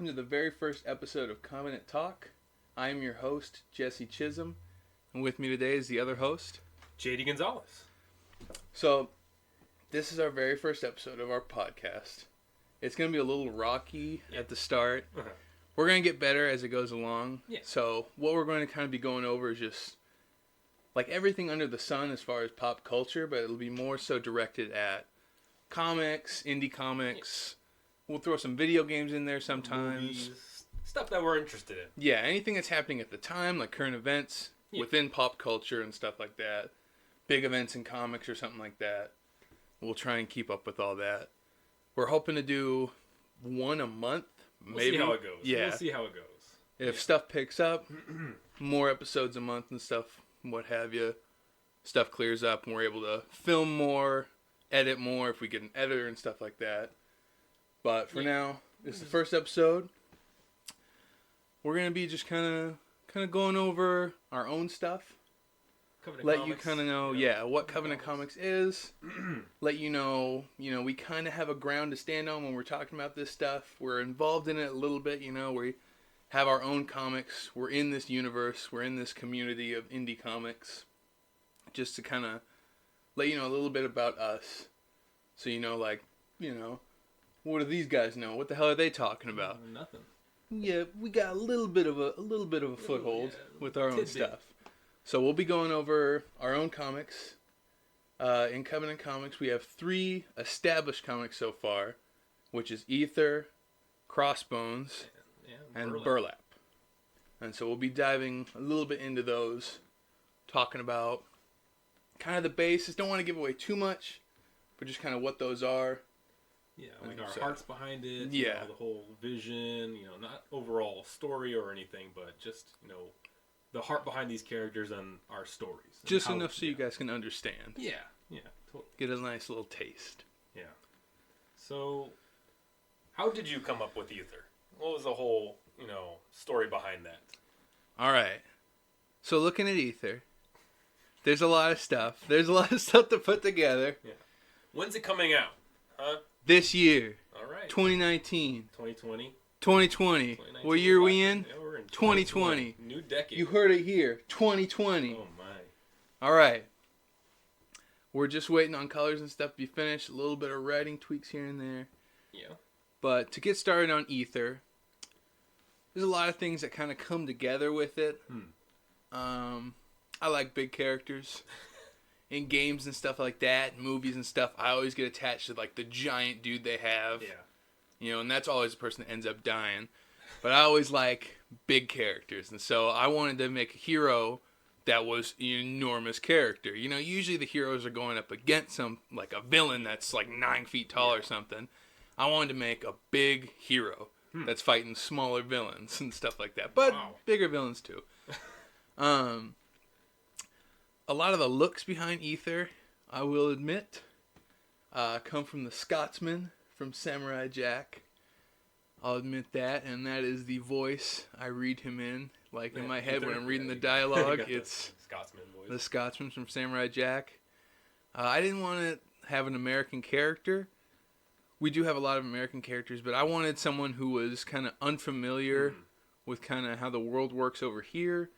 welcome to the very first episode of Covenant Talk. I am your host, Jesse Chisholm, and with me today is the other host, JD Gonzalez. So, this is our very first episode of our podcast. It's going to be a little rocky at the start. Uh-huh. We're going to get better as it goes along. Yeah. So, what we're going to kind of be going over is just like everything under the sun as far as pop culture, but it'll be more so directed at comics, indie comics. We'll throw some video games in there sometimes. Movies, stuff that we're interested in. Yeah, anything that's happening at the time, like current events within pop culture and stuff like that. Big events in comics or something like that. We'll try and keep up with all that. We're hoping to do one a month, maybe. We'll see how it goes. Yeah. We'll see how it goes. If stuff picks up, more episodes a month and stuff, what have you. Stuff clears up and we're able to film more, edit more if we get an editor and stuff like that. But for now, this is the first episode. We're going to be just kind of going over our own stuff. Covenant Let Comics, you kind of know, what Covenant Comics is. Let you know, we kind of have a ground to stand on when we're talking about this stuff. We're involved in it a little bit, we have our own comics. We're in this universe. We're in this community of indie comics. Just to kind of let you know a little bit about us. So what do these guys know? What the hell are they talking about? Nothing. Yeah, we got a little bit of a foothold with our own stuff. So we'll be going over our own comics. In Covenant Comics, we have 3 established comics so far, which is Aether, Crossbones, and Burlap. And so we'll be diving a little bit into those, talking about kind of the basis. Don't want to give away too much, but just kind of what those are. Yeah, like our hearts behind it. Yeah. The whole vision, not overall story or anything, but just, the heart behind these characters and our stories. And just enough so you guys can understand. Yeah, totally. Get a nice little taste. Yeah. So, how did you come up with Aether? What was the whole, story behind that? All right. So looking at Aether, there's a lot of stuff. There's a lot of stuff to put together. Yeah. When's it coming out? Huh? This year. All right. 2019. 2020. 2020. What year are we in? Yeah, we're in 2020. New decade. You heard it here. 2020. Oh my. All right. We're just waiting on colors and stuff to be finished. A little bit of writing tweaks here and there. Yeah. But to get started on Aether, there's a lot of things that kind of come together with it. I like big characters. In games and stuff like that, movies and stuff, I always get attached to like the giant dude they have. Yeah. And that's always the person that ends up dying. But I always like big characters. And so I wanted to make a hero that was an enormous character. Usually the heroes are going up against like a villain that's like 9 feet tall or something. I wanted to make a big hero that's fighting smaller villains and stuff like that. But bigger villains too. A lot of the looks behind Aether, I will admit, come from the Scotsman from Samurai Jack. I'll admit that, and that is the voice I read him in. Like in my head when I'm reading the dialogue, it's Scotsman voice. The Scotsman from Samurai Jack. I didn't want to have an American character. We do have a lot of American characters, but I wanted someone who was kind of unfamiliar with kind of how the world works over here.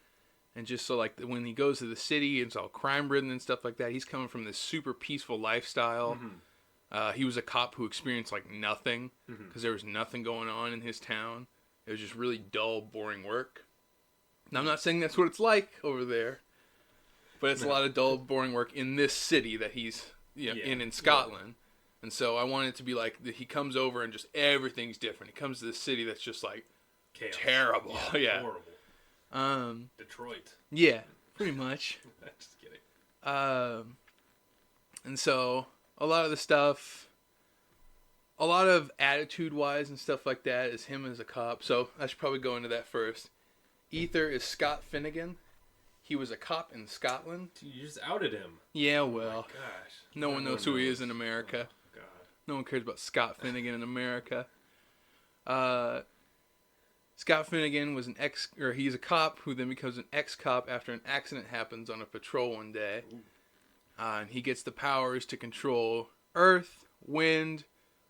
And just so, like, when he goes to the city, it's all crime-ridden and stuff like that. He's coming from this super peaceful lifestyle. He was a cop who experienced, like, nothing. Because there was nothing going on in his town. It was just really dull, boring work. Now, I'm not saying that's what it's like over there. But it's a lot of dull, boring work in this city that he's in Scotland. And so I wanted it to be like, he comes over and just everything's different. He comes to this city that's just, like, Chaos. terrible. Yeah. Horrible. Detroit. Yeah, pretty much. Just kidding. And so a lot of the stuff, a lot of attitude-wise and stuff like that is him as a cop. So I should probably go into that first. Aether is Scott Finnegan. He was a cop in Scotland. You just outed him. Yeah, well. Oh my gosh. No one knows who he is in America. Oh, God. No one cares about Scott Finnegan in America. Scott Finnegan was he's a cop who then becomes an ex-cop after an accident happens on a patrol one day. And he gets the powers to control earth, wind,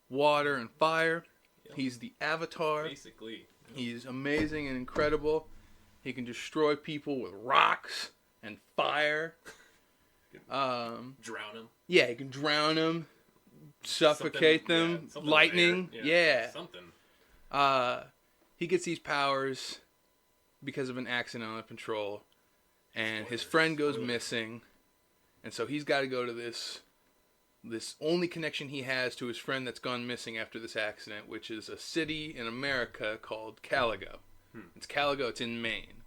water, and fire. Yep. He's the Avatar. Basically. He's amazing and incredible. He can destroy people with rocks and fire. Drown him. Yeah, he can drown them, suffocate them, lightning. Something. He gets these powers because of an accident on the patrol, and his friend goes missing, and so he's got to go to this only connection he has to his friend that's gone missing after this accident, which is a city in America called Caligo. It's Caligo. It's in Maine.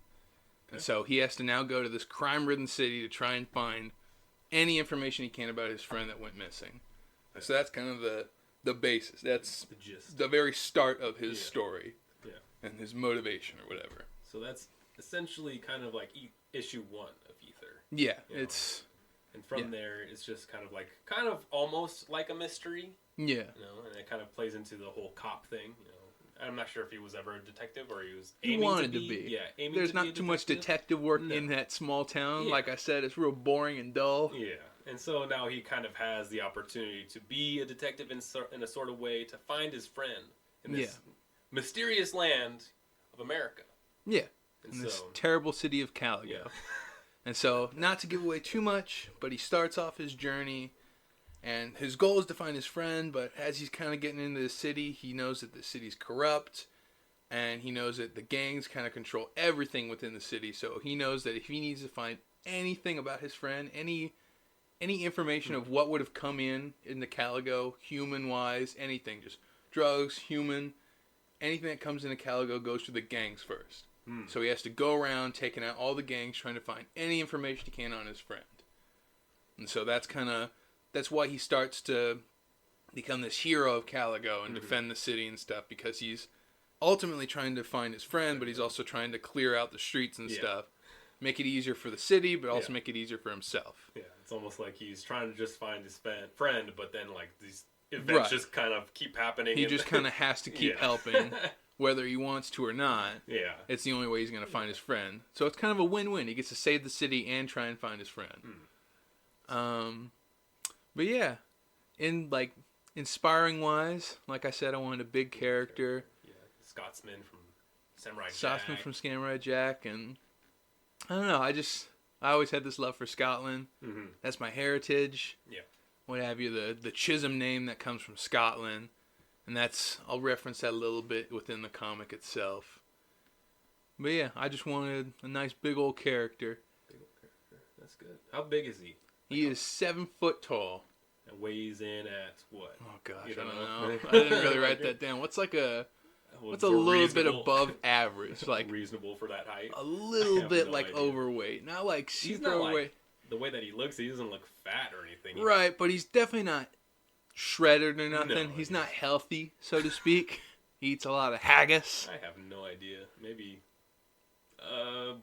And so he has to now go to this crime-ridden city to try and find any information he can about his friend that went missing. So that's kind of the basis. That's the gist. The very start of his story. Yeah. And his motivation or whatever. So that's essentially kind of like issue 1 of Aether. Yeah, it's... And from there, it's just kind of almost like a mystery. Yeah. You know, and it kind of plays into the whole cop thing. You know, I'm not sure if he was ever a detective or he wanted to be. Yeah, aiming There's to be not too much detective work in that small town. Yeah. Like I said, it's real boring and dull. Yeah. And so now he kind of has the opportunity to be a detective in a sort of way to find his friend in this mysterious land of America. Yeah. In this terrible city of Caligo. Yeah. And so, not to give away too much, but he starts off his journey, and his goal is to find his friend, but as he's kind of getting into the city, he knows that the city's corrupt, and he knows that the gangs kind of control everything within the city, so he knows that if he needs to find anything about his friend, any information of what would have come in the Caligo, human-wise, anything, just drugs, human, anything that comes into Caligo goes to the gangs first. So he has to go around taking out all the gangs, trying to find any information he can on his friend. And so that's why he starts to become this hero of Caligo and defend the city and stuff, because he's ultimately trying to find his friend, but he's also trying to clear out the streets and stuff. Make it easier for the city, but also make it easier for himself. Yeah, it's almost like he's trying to just find his friend, but then like these events just kind of keep happening. He just kind of has to keep helping. Whether he wants to or not, it's the only way he's going to find his friend. So it's kind of a win-win. He gets to save the city and try and find his friend. But yeah, inspiring-wise, like I said, I wanted a big character. Yeah, Scotsman from Samurai Jack. Scotsman from Samurai Jack, and I don't know. I always had this love for Scotland. That's my heritage. Yeah, what have you? The Chisholm name that comes from Scotland. And I'll reference that a little bit within the comic itself. But yeah, I just wanted a nice big old character. Big old character. That's good. How big is he? He is 7 foot tall. And weighs in at what? Oh gosh, I don't know. I didn't really write that down. What's a little bit above average? Like reasonable for that height? A little bit like idea. Overweight. Not like super overweight. The way that he looks, he doesn't look fat or anything. Right, but he's definitely not shredded or nothing. No, he's not healthy, so to speak. He eats a lot of haggis. I have no idea. Maybe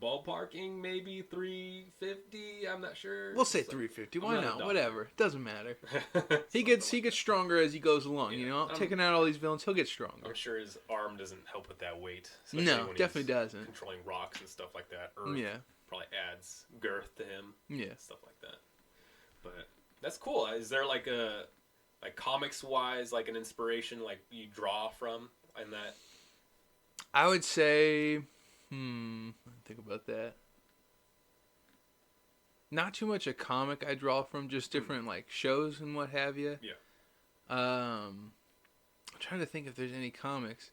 ballparking, maybe 350. I'm not sure. We'll say 350. Why not? Whatever. It doesn't matter. He gets stronger as he goes along. You know, taking out all these villains, he'll get stronger. I'm sure his arm doesn't help with that weight. No, definitely doesn't. Controlling rocks and stuff like that. Earth probably adds girth to him. Yeah, stuff like that. But that's cool. Is there like comics wise, like an inspiration like you draw from in that? I would say, think about that. Not too much a comic I draw from, just different like shows and what have you. Yeah. I'm trying to think if there's any comics.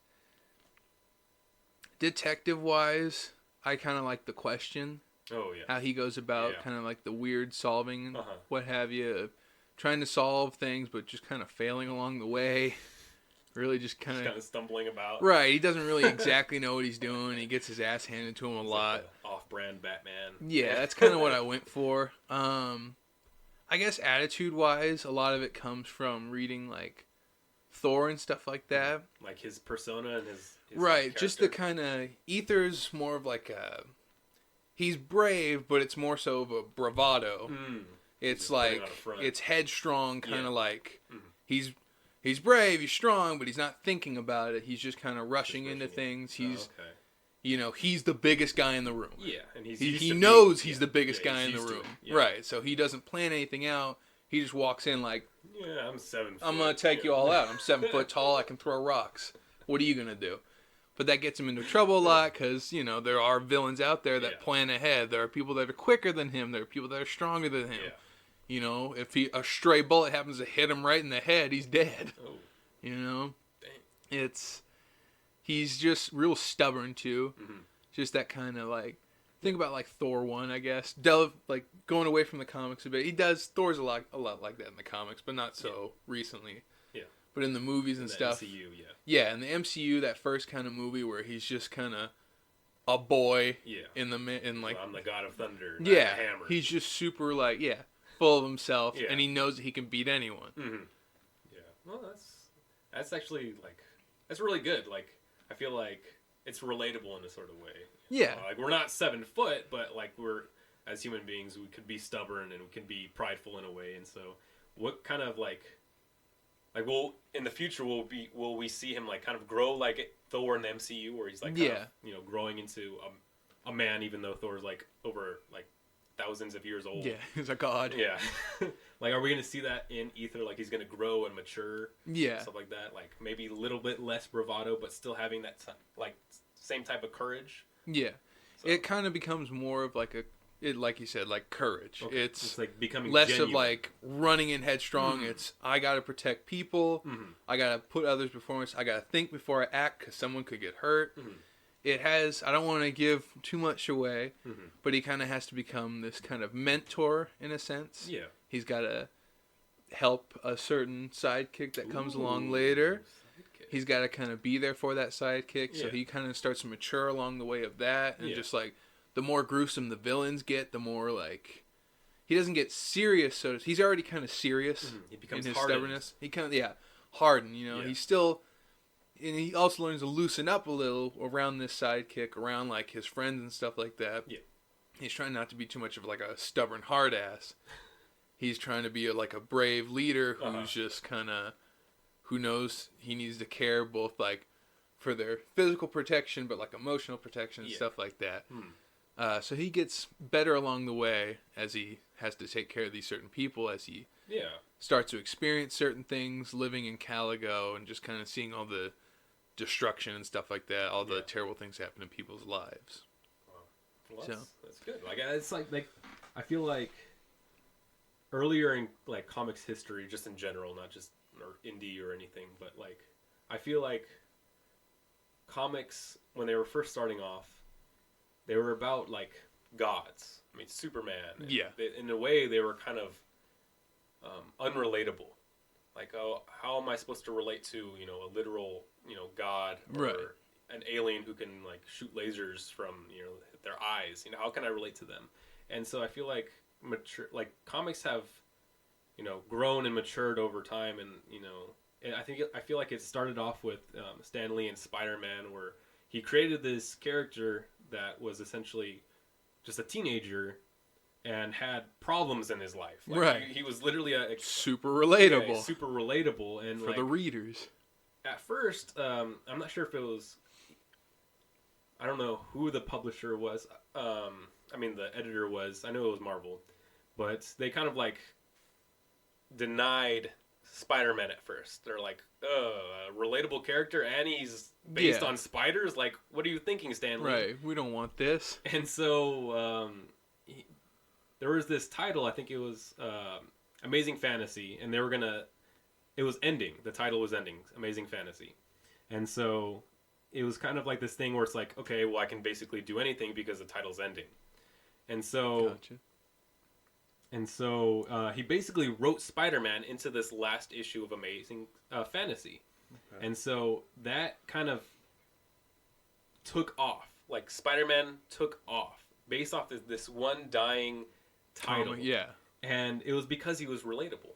Detective wise, I kind of like The Question. Oh yeah. How he goes about kind of like the weird solving and what have you. Trying to solve things, but just kind of failing along the way. Really just kind of stumbling about. Right. He doesn't really exactly know what he's doing. He gets his ass handed to him a lot. Like off-brand Batman. Yeah, that's kind of what I went for. I guess attitude-wise, a lot of it comes from reading, like, Thor and stuff like that. Like his persona and his right. character. Just the kind of... Aether's more of like a... He's brave, but it's more so of a bravado. It's like, it's headstrong, kind of like, he's brave, he's strong, but he's not thinking about it. He's just kind of rushing into things. He's, he's the biggest guy in the room. Yeah, and he knows he's the biggest guy in the room. Right, so he doesn't plan anything out. He just walks in like, I'm 7 foot. I'm going to take you all out. I'm 7 foot tall, I can throw rocks. What are you gonna do? But that gets him into trouble a lot because, you know, there are villains out there that plan ahead. There are people that are quicker than him. There are people that are stronger than him. Yeah. You know, if a stray bullet happens to hit him right in the head, he's dead. Oh. You know? Dang. He's just real stubborn, too. Mm-hmm. Just that kind of, like, think about, like, Thor 1, I guess. Like, going away from the comics a bit. Thor's a lot like that in the comics, but not so recently. Yeah. But in the movies and stuff. MCU, yeah. Yeah, in the MCU, that first kind of movie where he's just kind of a boy. Yeah. Like, I'm the god of thunder. Yeah. Hammer. He's just super, like, full of himself, Yeah. and he knows that he can beat anyone. Mm-hmm. Yeah. Well, that's actually, like, that's really good. Like, I feel like it's relatable in a sort of way. Yeah. Like, we're not 7 foot, but, like, we're, as human beings, we could be stubborn and we can be prideful in a way. And so, what kind of, like, in the future, will we see him, like, kind of grow like Thor in the MCU, where he's, like, kind of, you know, growing into a man, even though Thor's, like, over, like, thousands of years old. Yeah, he's a god. Yeah. Like, are we going to see that in Aether? Like, he's going to grow and mature? Yeah. Stuff like that? Like, maybe a little bit less bravado, but still having that, like, same type of courage? Yeah. So. It kind of becomes more of, like, like you said, like, courage. Okay. It's like becoming less genuine. of, like, running in headstrong. It's, I got to protect people. I got to put others before us. I got to think before I act because someone could get hurt. It has, I don't want to give too much away, but he kind of has to become this kind of mentor in a sense. Yeah. He's got to help a certain sidekick that comes along later. Sidekick. He's got to kind of be there for that sidekick. So he kind of starts to mature along the way of that. And just like, the more gruesome the villains get, the more like, he doesn't get serious. So he's already kind of serious He becomes in his hardened. stubbornness. He kind of, hardened, you know. He's still... And he also learns to loosen up a little around this sidekick, around, like, his friends and stuff like that. Yeah. He's trying not to be too much of, like, a stubborn hard ass. He's trying to be, like, a brave leader who's just kind of... Who knows he needs to care both, like, for their physical protection, but, like, emotional protection and stuff like that. So he gets better along the way as he has to take care of these certain people, as he starts to experience certain things, living in Caligo, and just kind of seeing all the destruction and stuff like that, all the terrible things happen in people's lives. Well, that's good. Like, it's like I feel like earlier in, like, comics history, just in general, not just or indie or anything, but, like, I feel like comics, when they were first starting off, they were about, like, gods. I mean, Superman. In a way, they were kind of unrelatable. Like, oh, how am I supposed to relate to, you know, a literal, you know, god or an alien who can, like, shoot lasers from, you know, their eyes? You know, how can I relate to them? And so I feel like comics have, you know, grown and matured over time, and, you know, and I feel like it started off with Stan Lee and Spider-Man, where he created this character that was essentially just a teenager and had problems in his life. Like, he was literally super relatable. Yeah, super relatable. And for like, the readers. At first, I'm not sure if it was... I don't know who the publisher was. I mean, the editor was. I know it was Marvel. But they kind of, like, denied Spider-Man at first. They're like, a relatable character, and he's based on spiders? Like, what are you thinking, Stan Lee? Right, we don't want this. And so... there was this title, I think it was Amazing Fantasy, and they were gonna... It was ending. The title was ending, Amazing Fantasy. And so it was kind of like this thing where it's like, okay, well, I can basically do anything because the title's ending. And so... Gotcha. And so he basically wrote Spider-Man into this last issue of Amazing Fantasy. Okay. And so that kind of took off. Like, Spider-Man took off based off this one dying... title. And it was because he was relatable.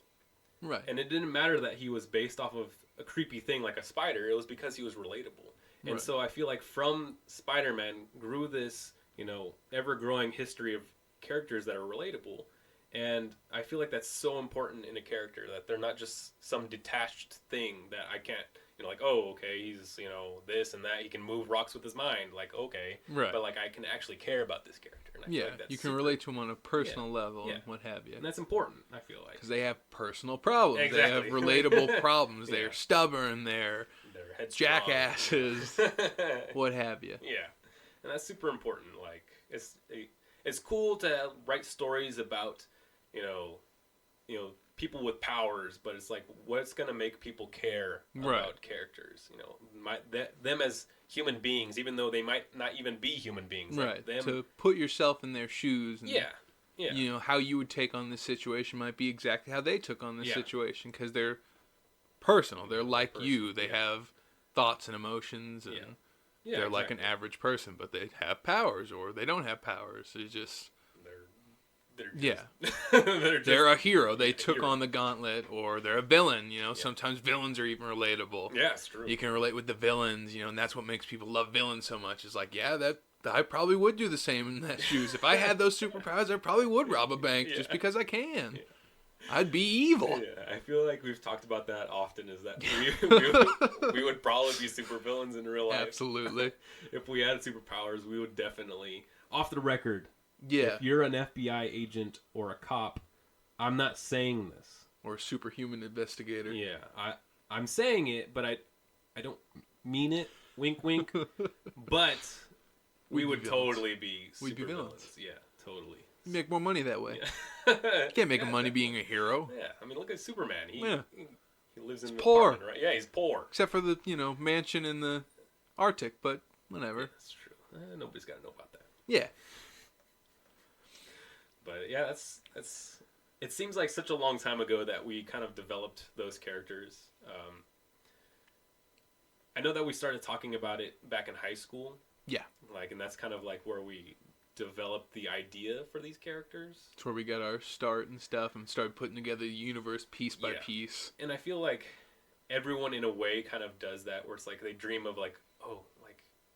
Right. And it didn't matter that he was based off of a creepy thing like a spider. It was because he was relatable. And so I feel like from Spider-Man grew this, you know, ever-growing history of characters that are relatable. And I feel like that's so important in a character, that they're not just some detached thing that I can't, like, oh, okay, he's, this and that. He can move rocks with his mind. Like, okay. Right. But, like, I can actually care about this character. And I feel like that's you can relate to him on a personal level and what have you. And that's important, I feel like. Because they have personal problems. Exactly. They have relatable problems. They're stubborn. They're jackasses. What have you. Yeah. And that's super important. Like, it's cool to write stories about, people with powers, but it's like, what's going to make people care about characters? Them as human beings, even though they might not even be human beings. Right. Like them, to put yourself in their shoes. And, yeah. How you would take on this situation might be exactly how they took on this situation, because they're personal. They're like you. They have thoughts and emotions, and they're like an average person, but they have powers or they don't have powers. They're just... they're a hero. They took on the gauntlet, or they're a villain. Sometimes villains are even relatable. Yeah, it's true. You can relate with the villains, and that's what makes people love villains so much. It's like, that I probably would do the same in that shoes. If I had those superpowers, I probably would rob a bank just because I can. I'd be evil. Yeah, I feel like we've talked about that often. Is that we would probably be supervillains in real life. Absolutely. If we had superpowers, we would definitely, off the record. Yeah. If you're an FBI agent or a cop, I'm not saying this. Or a superhuman investigator. Yeah, I'm saying it, but I don't mean it. Wink, wink. But we would totally be supervillains. Yeah, totally. You make more money that way. Yeah. You can't make money being a hero. Yeah, I mean, look at Superman. He lives in poor. Apartment, right? Yeah, he's poor. Except for the mansion in the Arctic, but whatever. Yeah, that's true. Nobody's got to know about that. Yeah. But yeah, that's. It seems like such a long time ago that we kind of developed those characters. I know that we started talking about it back in high school. Yeah. And that's kind of like where we developed the idea for these characters. It's where we got our start and stuff, and started putting together the universe piece by piece. And I feel like everyone in a way kind of does that, where it's like they dream of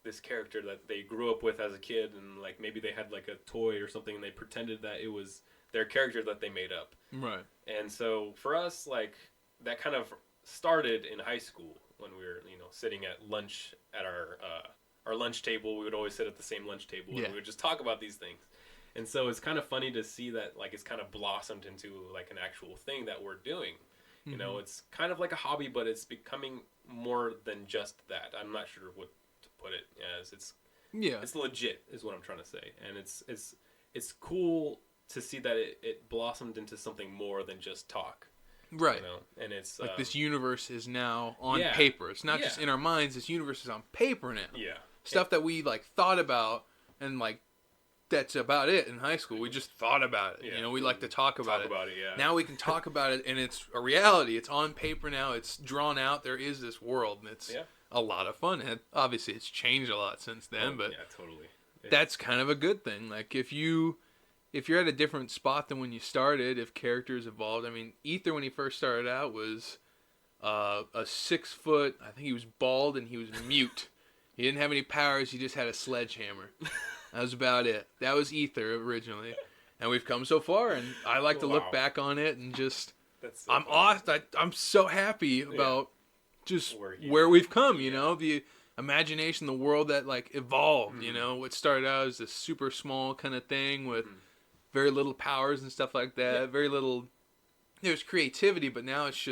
this character that they grew up with as a kid, and maybe they had a toy or something, and they pretended that it was their character that they made up. Right. And so for us, that kind of started in high school when we were, sitting at lunch at our lunch table. We would always sit at the same lunch table, and we would just talk about these things. And so it's kind of funny to see that it's kind of blossomed into an actual thing that we're doing. Mm-hmm. It's kind of like a hobby, but it's becoming more than just that. I'm not sure what to put it as. It's legit is what I'm trying to say. And it's cool to see that it blossomed into something more than just talk. Right. And it's this universe is now on paper. It's not just in our minds. This universe is on paper now. Yeah. Stuff that we thought about, and that's about it in high school. We just thought about it. Yeah. We like to talk about it. Yeah. Now we can talk about it, and it's a reality. It's on paper now. It's drawn out. There is this world, and it's a lot of fun. And obviously, it's changed a lot since then, but totally. That's kind of a good thing. If you're at a different spot than when you started, if characters evolved. I mean, Aether, when he first started out, was a 6 foot. I think he was bald and he was mute. He didn't have any powers. He just had a sledgehammer. That was about it. That was Aether originally, and we've come so far. And I like to look back on it and just, I'm so happy about just where we've come. The imagination, the world that evolved. Mm-hmm. What started out as this super small kind of thing with very little powers and stuff like that. Very little. There's creativity, but now it's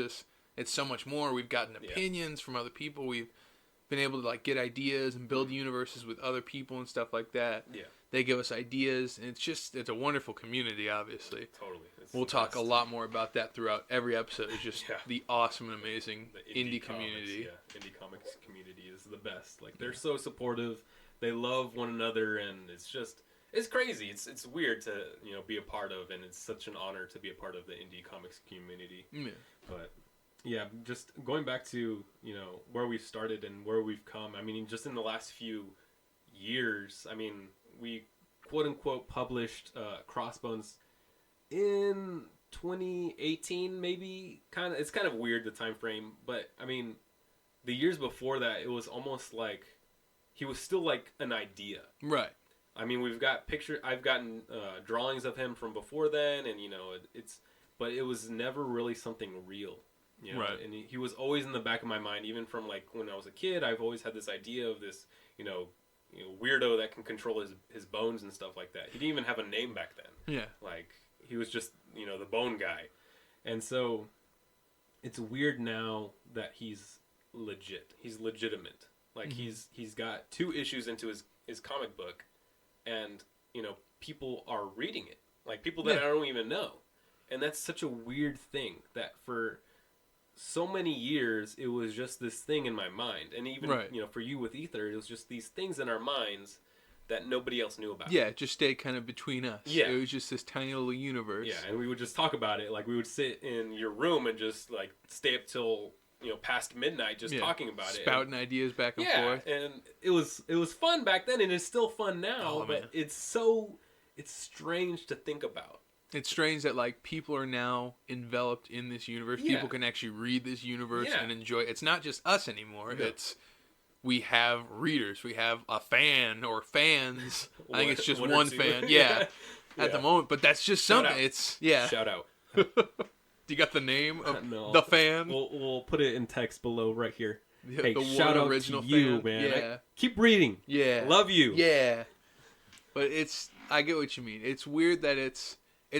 so much more. We've gotten opinions from other people. We've been able to get ideas and build universes with other people and stuff like that. Yeah. They give us ideas, and it's a wonderful community, obviously. Totally. We'll talk a lot more about that throughout every episode. It's just the awesome and amazing indie community. Indie comics community is the best. They're so supportive. They love one another, and it's crazy. It's weird to, be a part of, and it's such an honor to be a part of the indie comics community. Yeah. But yeah, just going back to, where we started and where we've come. I mean, just in the last few years, we quote unquote published Crossbones in 2018, maybe. It's kind of weird, the time frame, but the years before that, it was almost like he was still an idea. Right. We've got I've gotten drawings of him from before then, and but it was never really something real. You know? Right. And he was always in the back of my mind, even from like when I was a kid. I've always had this idea of this, weirdo that can control his bones and stuff like that. He didn't even have a name back then. Yeah. Like, he was just, the bone guy. And so, it's weird now that he's legit. He's legitimate. Like, he's got 2 issues into his comic book, and, people are reading it. Like, people that I don't even know. And that's such a weird thing that for so many years, it was just this thing in my mind. And even, for you with Aether, it was just these things in our minds that nobody else knew about. Yeah, it just stayed kind of between us. Yeah. It was just this tiny little universe. Yeah, and we would just talk about it. Like, we would sit in your room and just, like, stay up till, past midnight just talking about Spouting ideas back and forth. Yeah, and it was fun back then, and it's still fun now, but it's strange to think about. It's strange that, like, people are now enveloped in this universe. Yeah. People can actually read this universe and enjoy it. It's not just us anymore. No. We have readers. We have a fan or fans. I think it's just one fan. Yeah. At the moment. But that's just something. Shout out. Do you got the name of no. the fan? We'll put it in text below right here. Yeah, hey, the shout out original to you, fan. man. Yeah. Keep reading. Yeah. Love you. Yeah. But I get what you mean. It's weird that it's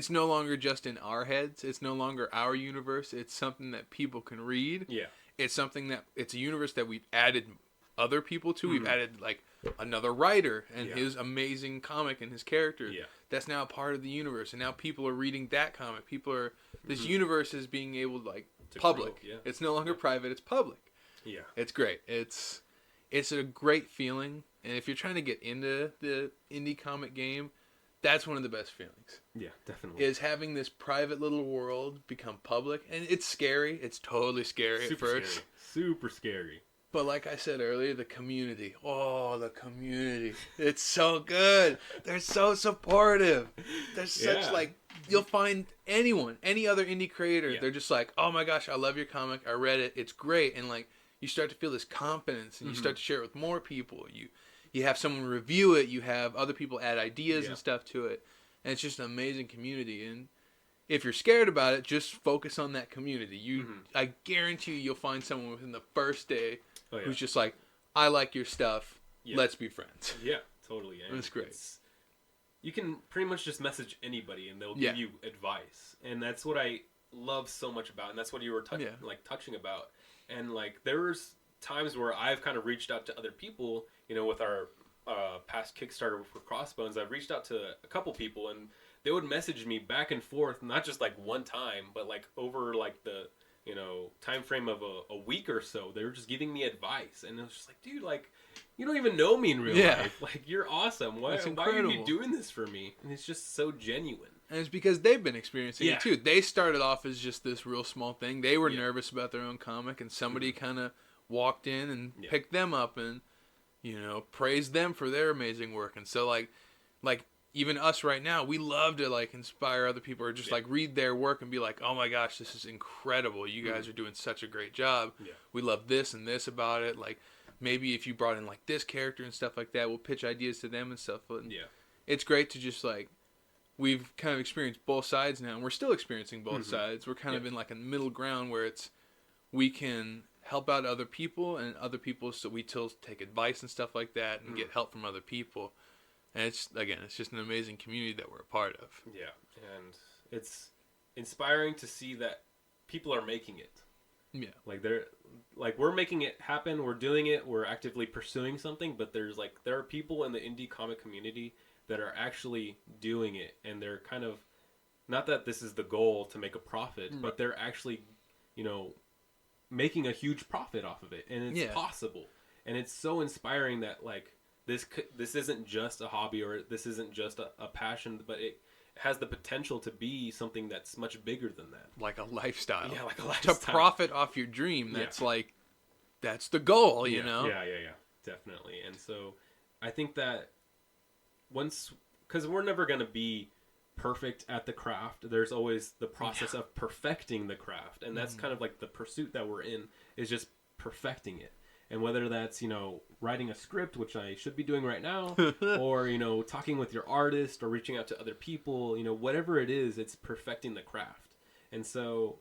no longer just in our heads. It's no longer our universe. It's something that people can read. Yeah. It's a universe that we've added other people to. We've added, like, another writer and his amazing comic and his character. Yeah. That's now a part of the universe. And now people are reading that comic. This universe is being able to, like, public. Grow, yeah. It's no longer private. It's public. Yeah. It's great. It's a great feeling. And if you're trying to get into the indie comic game, that's one of the best feelings. Yeah, definitely. Is having this private little world become public. And it's scary. It's totally scary at first. Scary. Super scary. But like I said earlier, the community. Oh, the community. It's so good. They're so supportive. There's such, like, you'll find any other indie creator, they're just like, oh my gosh, I love your comic. I read it. It's great. And, like, you start to feel this confidence and you start to share it with more people. You have someone review it. You have other people add ideas and stuff to it. And it's just an amazing community. And if you're scared about it, just focus on that community. I guarantee you'll find someone within the first day who's just like, I like your stuff. Let's be friends. Yeah, totally. And that's great. You can pretty much just message anybody and they'll give you advice. And that's what I love so much about. And that's what you were touching about. And, like, there's times where I've kind of reached out to other people, with our past Kickstarter for Crossbones. I've reached out to a couple people and they would message me back and forth, not just like one time, but like over like the, time frame of a week or so. They were just giving me advice. And it was just like, dude, like, you don't even know me in real life. Like, you're awesome. Why are you doing this for me? And it's just so genuine. And it's because they've been experiencing it too. They started off as just this real small thing. They were nervous about their own comic, and somebody kind of walked in and picked them up and, praised them for their amazing work. And so, like even us right now, we love to, like, inspire other people or just like read their work and be like, oh my gosh, this is incredible. You guys are doing such a great job. Yeah. We love this and this about it. Like, maybe if you brought in like this character and stuff like that, we'll pitch ideas to them and stuff. And it's great to just, like, we've kind of experienced both sides now, and we're still experiencing both sides. We're kind of in like a middle ground where we can help out other people and other people, so we still take advice and stuff like that and get help from other people. And it's just an amazing community that we're a part of. Yeah, and it's inspiring to see that people are making it. Yeah. Like we're making it happen, we're doing it, we're actively pursuing something, but there are people in the indie comic community that are actually doing it, and they're kind of, not that this is the goal to make a profit, but they're actually, making a huge profit off of it, and it's possible. And it's so inspiring that, like, this isn't just a hobby, or this isn't just a passion, but it has the potential to be something that's much bigger than that. Like a lifestyle. Yeah, like a lifestyle. To profit off your dream, that's the goal, you know? Yeah, definitely. And so I think that because we're never going to be perfect at the craft, there's always the process of perfecting the craft. And that's kind of like the pursuit that we're in, is just perfecting it. And whether that's, writing a script, which I should be doing right now, or, talking with your artist or reaching out to other people, whatever it is, it's perfecting the craft. And so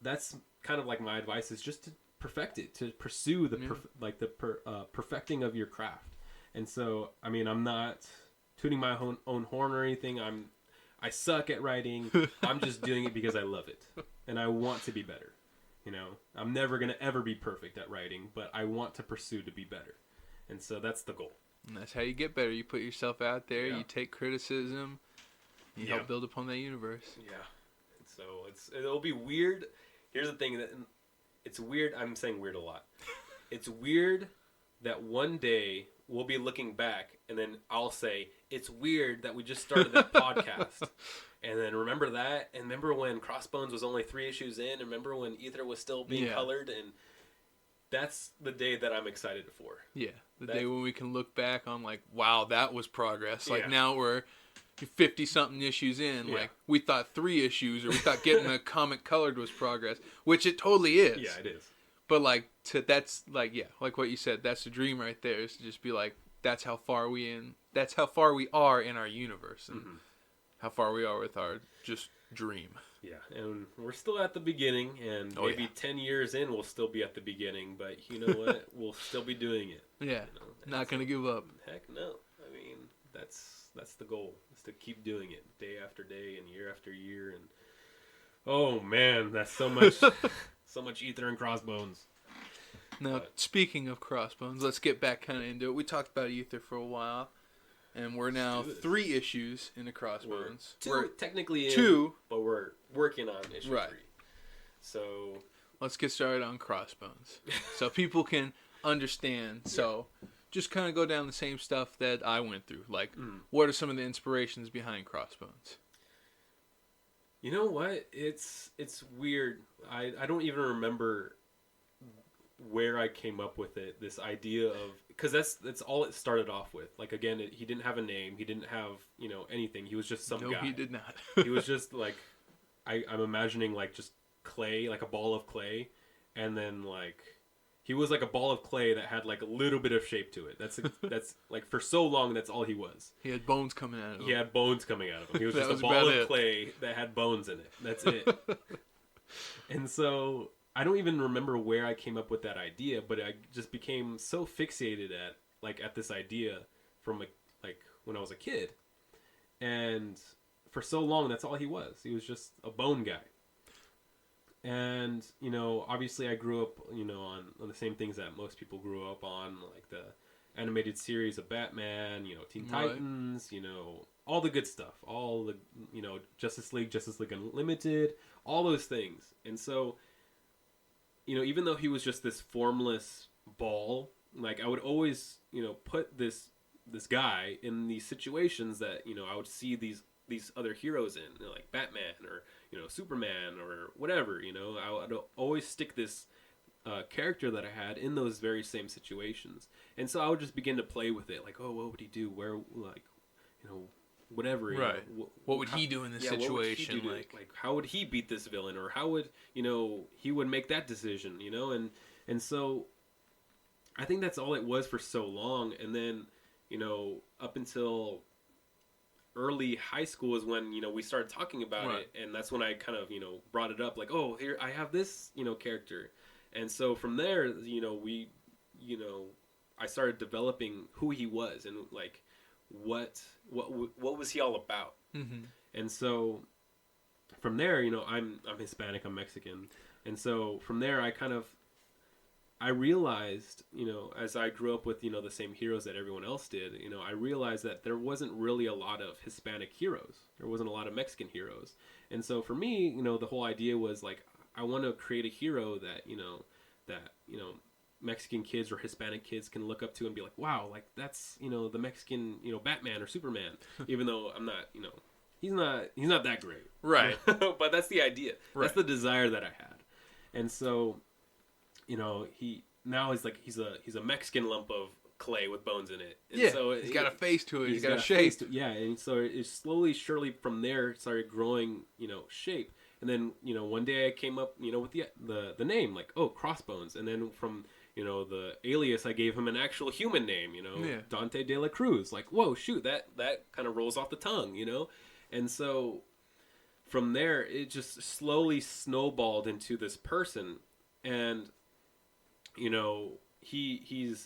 that's kind of like my advice is just to perfect it, to pursue the perfecting of your craft. And so, I mean, I'm not tooting my own horn or anything. I suck at writing. I'm just doing it because I love it and I want to be better. You know, I'm never going to ever be perfect at writing, but I want to pursue to be better. And so that's the goal. And that's how you get better. You put yourself out there, you take criticism, you help build upon that universe. Yeah. And so it'll be weird. Here's the thing, that it's weird. I'm saying weird a lot. It's weird that one day we'll be looking back and then I'll say, it's weird that we just started that podcast. And then remember that? And remember when Crossbones was only 3 issues in? And remember when Aether was still being colored? And that's the day that I'm excited for. Yeah, the day when we can look back on like, wow, that was progress. Like now we're 50-something issues in. Like we thought 3 issues or we thought getting a comic colored was progress, which it totally is. Yeah, it is. But like that's like like what you said, that's the dream right there, is to just be like, that's how far we are in our universe and how far we are with our just dream. Yeah, and we're still at the beginning, and maybe 10 years in we'll still be at the beginning, but you know what? We'll still be doing it. Yeah, you know? Not going to give up. Heck no. I mean, that's the goal, is to keep doing it day after day and year after year. And oh man, that's so much so much Aether and Crossbones. Now, speaking of Crossbones, let's get back kind of into it. We talked about Aether for a while, and we're now 3 issues into Crossbones. We're technically in, 2, but we're working on issue 3. So let's get started on Crossbones, so people can understand. So just kind of go down the same stuff that I went through. Like, what are some of the inspirations behind Crossbones? You know what? It's weird. I don't even remember where I came up with it. This idea of, because that's all it started off with. Like, again, he didn't have a name. He didn't have anything. He was just some guy. No, he did not. He was just like, I'm imagining like just clay, like a ball of clay, and then like he was like a ball of clay that had like a little bit of shape to it. That's like, for so long, that's all he was. He had bones coming out of him. He had bones coming out of him. He was just a ball of clay that had bones in it. That's it. And so I don't even remember where I came up with that idea, but I just became so fixated at this idea from like when I was a kid. And for so long, that's all he was. He was just a bone guy. And, obviously I grew up, on the same things that most people grew up on, like the animated series of Batman, Teen Titans, all the good stuff, all the, Justice League Unlimited, all those things. And so, even though he was just this formless ball, like I would always, put this guy in these situations that, I would see these other heroes in, like Batman or, Superman or whatever, I would always stick this character that I had in those very same situations. And so I would just begin to play with it, like, oh, what would he do? Where, like, whatever. Right. What would he do in this situation? Like, how would he beat this villain? Or how would, he would make that decision, And so I think that's all it was for so long. And then, up until early high school is when, we started talking about it. And that's when I kind of, brought it up, like, oh, here, I have this, character. And so from there, I started developing who he was and like, what was he all about? Mm-hmm. And so from there, I'm Hispanic, I'm Mexican. And so from there, I realized, as I grew up with, the same heroes that everyone else did, I realized that there wasn't really a lot of Hispanic heroes. There wasn't a lot of Mexican heroes. And so for me, the whole idea was like, I want to create a hero that, Mexican kids or Hispanic kids can look up to and be like, wow, like that's, the Mexican, Batman or Superman, even though I'm not, he's not that great. Right. But that's the idea. Right. That's the desire that I had. And so, he's a Mexican lump of clay with bones in it. And so he's got a face to it. He's got a shape. And so it slowly, surely from there started growing, shape. And then, one day I came up, with the name, like, oh, Crossbones. And then from, the alias, I gave him an actual human name, Dante de la Cruz. Like, whoa, shoot, that kind of rolls off the tongue, And so from there, it just slowly snowballed into this person, and you know, he's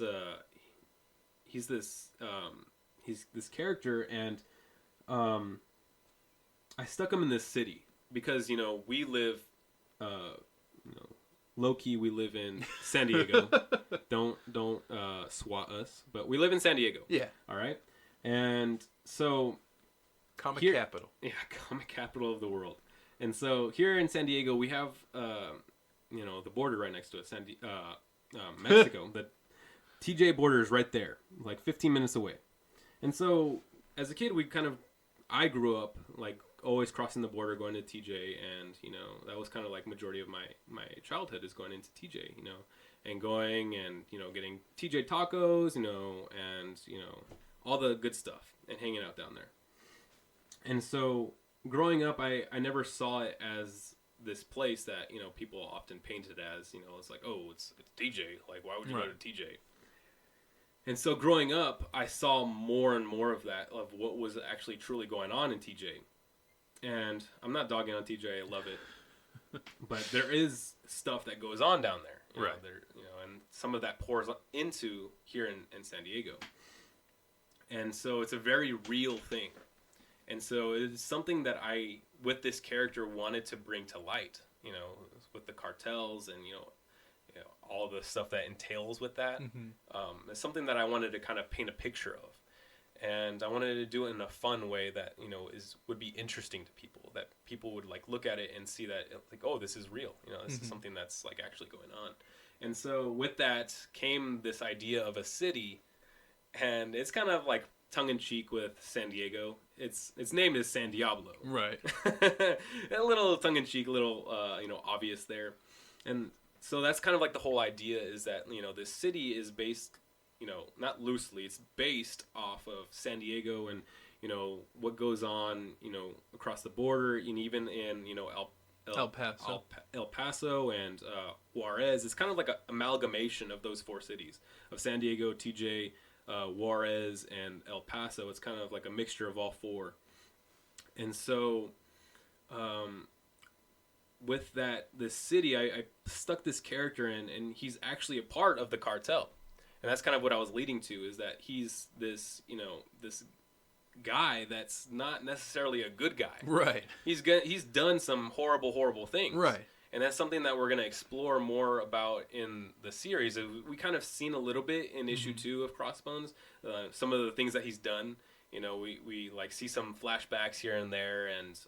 this character, and I stuck him in this city because, you know, we live, you know, low key, we live in San Diego. don't swat us, but we live in San Diego. Yeah. All right, and so. Comic capital. Yeah, comic capital of the world. And so here in San Diego, we have, you know, the border right next to it, Mexico. The TJ border is right there, like 15 minutes away. And so as a kid, I grew up like always crossing the border, going to TJ, and, you know, that was kind of like majority of my childhood is going into TJ, you know, and going and, you know, getting TJ tacos, you know, and, you know, all the good stuff and hanging out down there. And so growing up, I never saw it as this place that, you know, people often paint it as, you know, it's like, oh, it's TJ. Like, why would you go to TJ? And so growing up, I saw more and more of that, of what was actually truly going on in TJ. And I'm not dogging on TJ. I love it. But there is stuff that goes on down there. You know, you know, and some of that pours into here in San Diego. And so it's a very real thing. And so it's something that I, with this character, wanted to bring to light, you know, with the cartels and, you know, all the stuff that entails with that. It's something that I wanted to kind of paint a picture of. And I wanted to do it in a fun way that, you know, would be interesting to people, that people would like look at it and see that like, oh, this is real. You know, this is something that's like actually going on. And so with that came this idea of a city, and it's kind of like tongue-in-cheek with San Diego. Its name is San Diablo. Right. A little tongue-in-cheek, a little, you know, obvious there. And so that's kind of like the whole idea is that, you know, this city is based, you know, not loosely, it's based off of San Diego and, you know, what goes on, you know, across the border and even in, you know, El Paso and Juarez. It's kind of like an amalgamation of those four cities, of San Diego, TJ, Juarez, and El Paso. It's kind of like a mixture of all four. And so with this city, I stuck this character in, and he's actually a part of the cartel. And that's kind of what I was leading to, is that he's this, you know, this guy that's not necessarily a good guy. Right. He's done some horrible things. Right. And that's something that we're going to explore more about in the series. We kind of seen a little bit in issue 2 of Crossbones, some of the things that he's done. You know, we like see some flashbacks here and there, and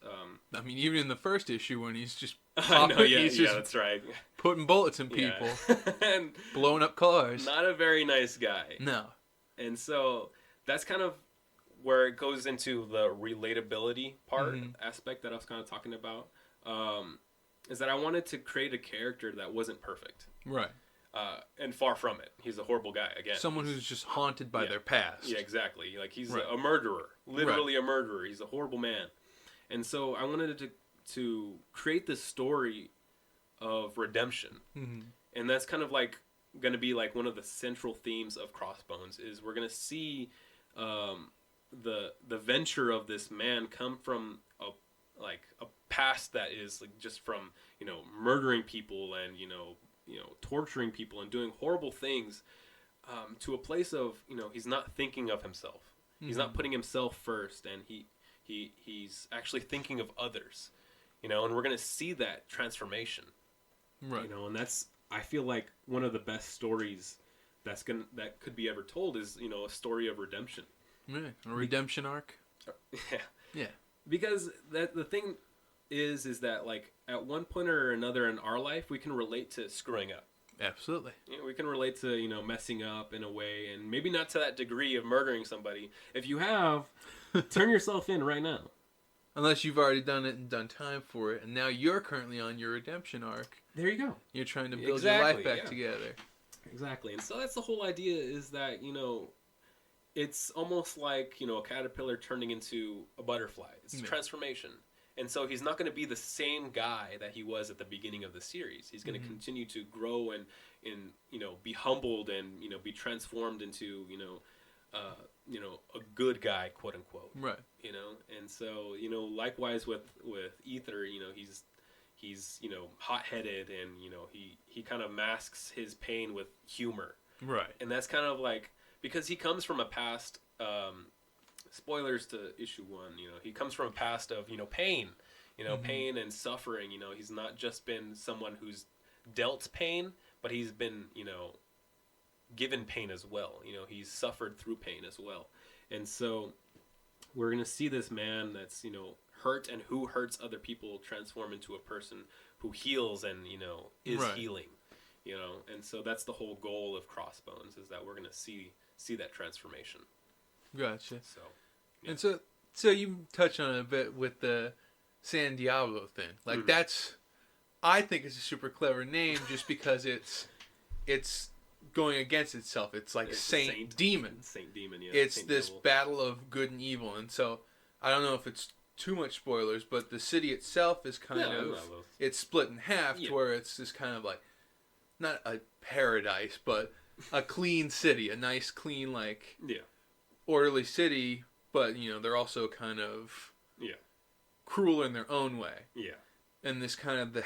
I mean, even in the first issue when he's just that's right, putting bullets in people, and blowing up cars. Not a very nice guy. No. And so that's kind of where it goes into the relatability part aspect that I was kind of talking about. Is that I wanted to create a character that wasn't perfect. Right. And far from it. He's a horrible guy, again. Someone who's just haunted by their past. Yeah, exactly. Like, he's a murderer. Literally a murderer. He's a horrible man. And so I wanted to create this story of redemption. And that's kind of like going to be like one of the central themes of Crossbones, is we're going to see the venture of this man come from a past that is like just from, you know, murdering people and, you know, torturing people and doing horrible things, to a place of, you know, he's not thinking of himself. He's not putting himself first, and he's actually thinking of others, you know, and we're going to see that transformation. Right. You know, and that's, I feel like one of the best stories that could be ever told is, you know, a story of redemption. Right. A redemption arc. Yeah. Yeah. Because the thing is that, like, at one point or another in our life, we can relate to screwing up. Absolutely. You know, we can relate to, you know, messing up in a way, and maybe not to that degree of murdering somebody. If you have, turn yourself in right now. Unless you've already done it and done time for it, and now you're currently on your redemption arc. There you go. You're trying to build your life back together. Exactly. And so that's the whole idea, is that, you know, it's almost like, you know, a caterpillar turning into a butterfly. It's a transformation. And so he's not going to be the same guy that he was at the beginning of the series. He's going to continue to grow and, you know, be humbled and, you know, be transformed into, you know, a good guy, quote unquote. Right. And so, likewise with Aether, he's hot-headed, and he kind of masks his pain with humor. Right. And that's kind of like, because he comes from a past, spoilers to issue 1, he comes from a past of, pain, pain and suffering. He's not just been someone who's dealt pain, but he's been, given pain as well. He's suffered through pain as well. And so we're going to see this man that's, hurt and who hurts other people transform into a person who heals and, is right. healing, and so that's the whole goal of Crossbones, is that we're going to see that transformation. Gotcha. So, yeah. And so you touched on it a bit with the San Diablo thing. Like that's, I think it's a super clever name just because it's going against itself. It's like Saint Demon. Saint Demon, yeah. It's Saint this Devil. battle of good and evil. And so I don't know if it's too much spoilers, but the city itself is it's split in half to where it's just kind of like, not a paradise, but a clean city, a nice, clean, like, orderly city, but, they're also kind of cruel in their own way. Yeah. And this kind of, the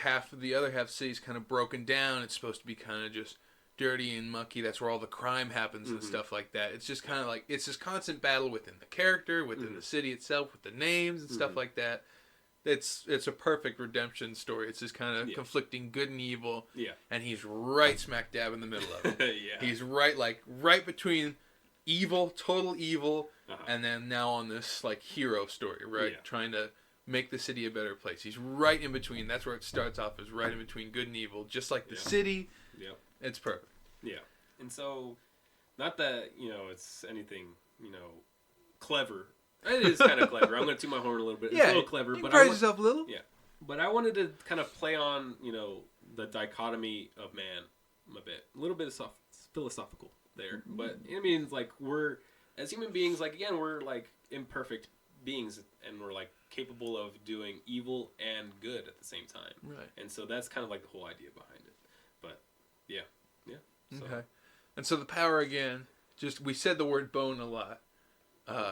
other half of the city is kind of broken down. It's supposed to be kind of just dirty and mucky. That's where all the crime happens and stuff like that. It's just kind of like, it's this constant battle within the character, within the city itself, with the names and stuff like that. It's a perfect redemption story. It's just kind of conflicting good and evil. Yeah. And he's right smack dab in the middle of it. Yeah. He's right between evil, total evil, and then now on this like hero story, right? Yeah. Trying to make the city a better place. He's right in between. That's where it starts off, is right in between good and evil, just like the city. Yeah. It's perfect. Yeah. And so, not that, it's anything, clever. It is kind of clever. I'm going to toot my horn a little bit. It's a little clever. You can praise yourself a little. Yeah. But I wanted to kind of play on, the dichotomy of man a bit. A little bit of philosophical there. But, like, we're, as human beings, like, again, we're, like, imperfect beings, and we're, like, capable of doing evil and good at the same time. Right. And so that's kind of, like, the whole idea behind it. But, yeah. So. Okay. And so the power, again, we said the word bone a lot,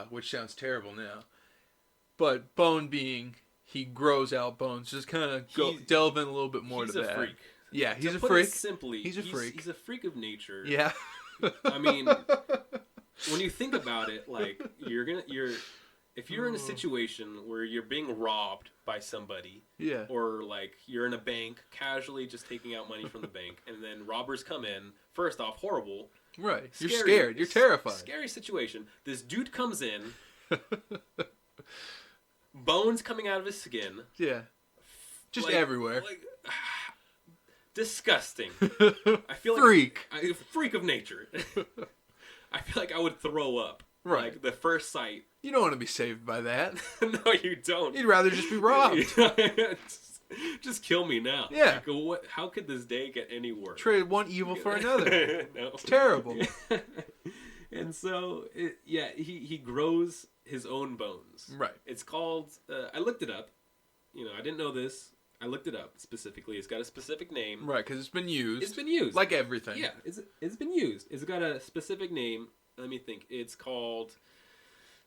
which sounds terrible now. But bone being, he grows out bones. Just kind of delve in a little bit more to that. He's a freak. Yeah, he's to a put freak. It simply, he's a freak. He's a freak of nature. Yeah. I mean, when you think about it, like, if you're in a situation where you're being robbed by somebody, or like you're in a bank casually just taking out money from the bank, and then robbers come in, first off, horrible. Right. You're scared. You're terrified. Scary situation. This dude comes in, bones coming out of his skin. Yeah. Just like, everywhere. Like, disgusting. I feel freak. Like freak of nature. I feel like I would throw up. Right. Like the first sight. You don't want to be saved by that. No, you don't. You'd rather just be robbed. Just kill me now. Yeah. Like, how could this day get any worse? Trade one evil for another. No. It's terrible. And so, he grows his own bones. Right. It's called, I looked it up. I didn't know this. I looked it up specifically. It's got a specific name. Right, because it's been used. It's been used. Like everything. Yeah, it's been used. It's got a specific name. Let me think. It's called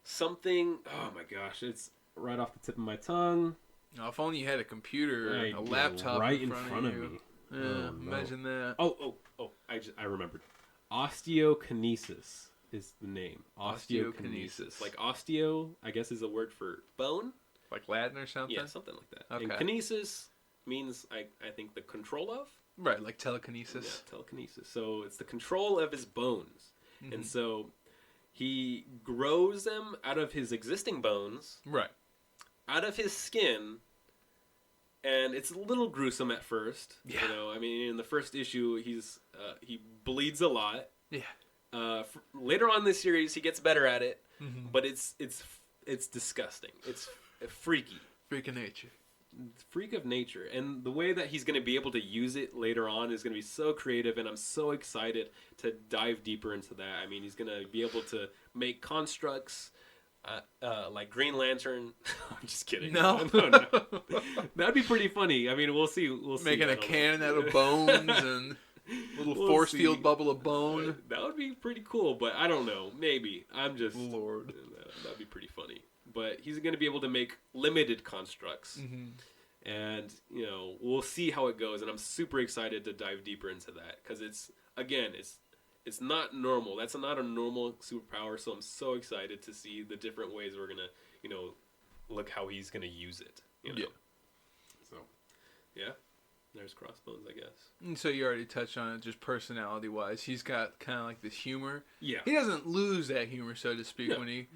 something. Oh my gosh, it's right off the tip of my tongue. Oh, if only you had a computer, a laptop right in front of me. Yeah, imagine that. Oh! I remembered. Osteokinesis is the name. Osteokinesis. Like osteo, I guess, is a word for bone. Like Latin or something? Yeah, something like that. Okay. And kinesis means, I think, the control of. Right, like telekinesis. Yeah, telekinesis. So it's the control of his bones. Mm-hmm. And so he grows them out of his existing bones. Right. Out of his skin. And it's a little gruesome at first. Yeah. I mean, in the first issue, he bleeds a lot. Yeah. Later on in this series, he gets better at it. Mm-hmm. But it's disgusting. It's freaky. Freak of nature. Freak of nature. And the way that he's going to be able to use it later on is going to be so creative, and I'm so excited to dive deeper into that. I mean, he's going to be able to make constructs like Green Lantern. I'm just kidding. No. That'd be pretty funny. I mean, we'll see. Making a cannon out of bones and... Little force field bubble of bone. That would be pretty cool, but I don't know. Maybe. I'm just... Lord. That'd be pretty funny. But he's going to be able to make limited constructs. Mm-hmm. And, you know, we'll see how it goes. And I'm super excited to dive deeper into that. Because it's, again, it's not normal. That's not a normal superpower. So I'm so excited to see the different ways we're going to, you know, look how he's going to use it. You know? Yeah. So, yeah. There's Crossbones, I guess. And so you already touched on it, just personality-wise. He's got kind of like this humor. Yeah. He doesn't lose that humor, so to speak, when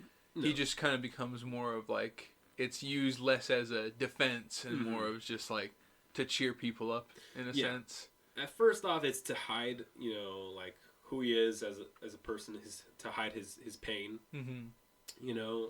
he just kind of becomes more of like, it's used less as a defense and more of just like to cheer people up in a sense. At first off, it's to hide, you know, like who he is as a person, to hide his pain. Mm-hmm. You know,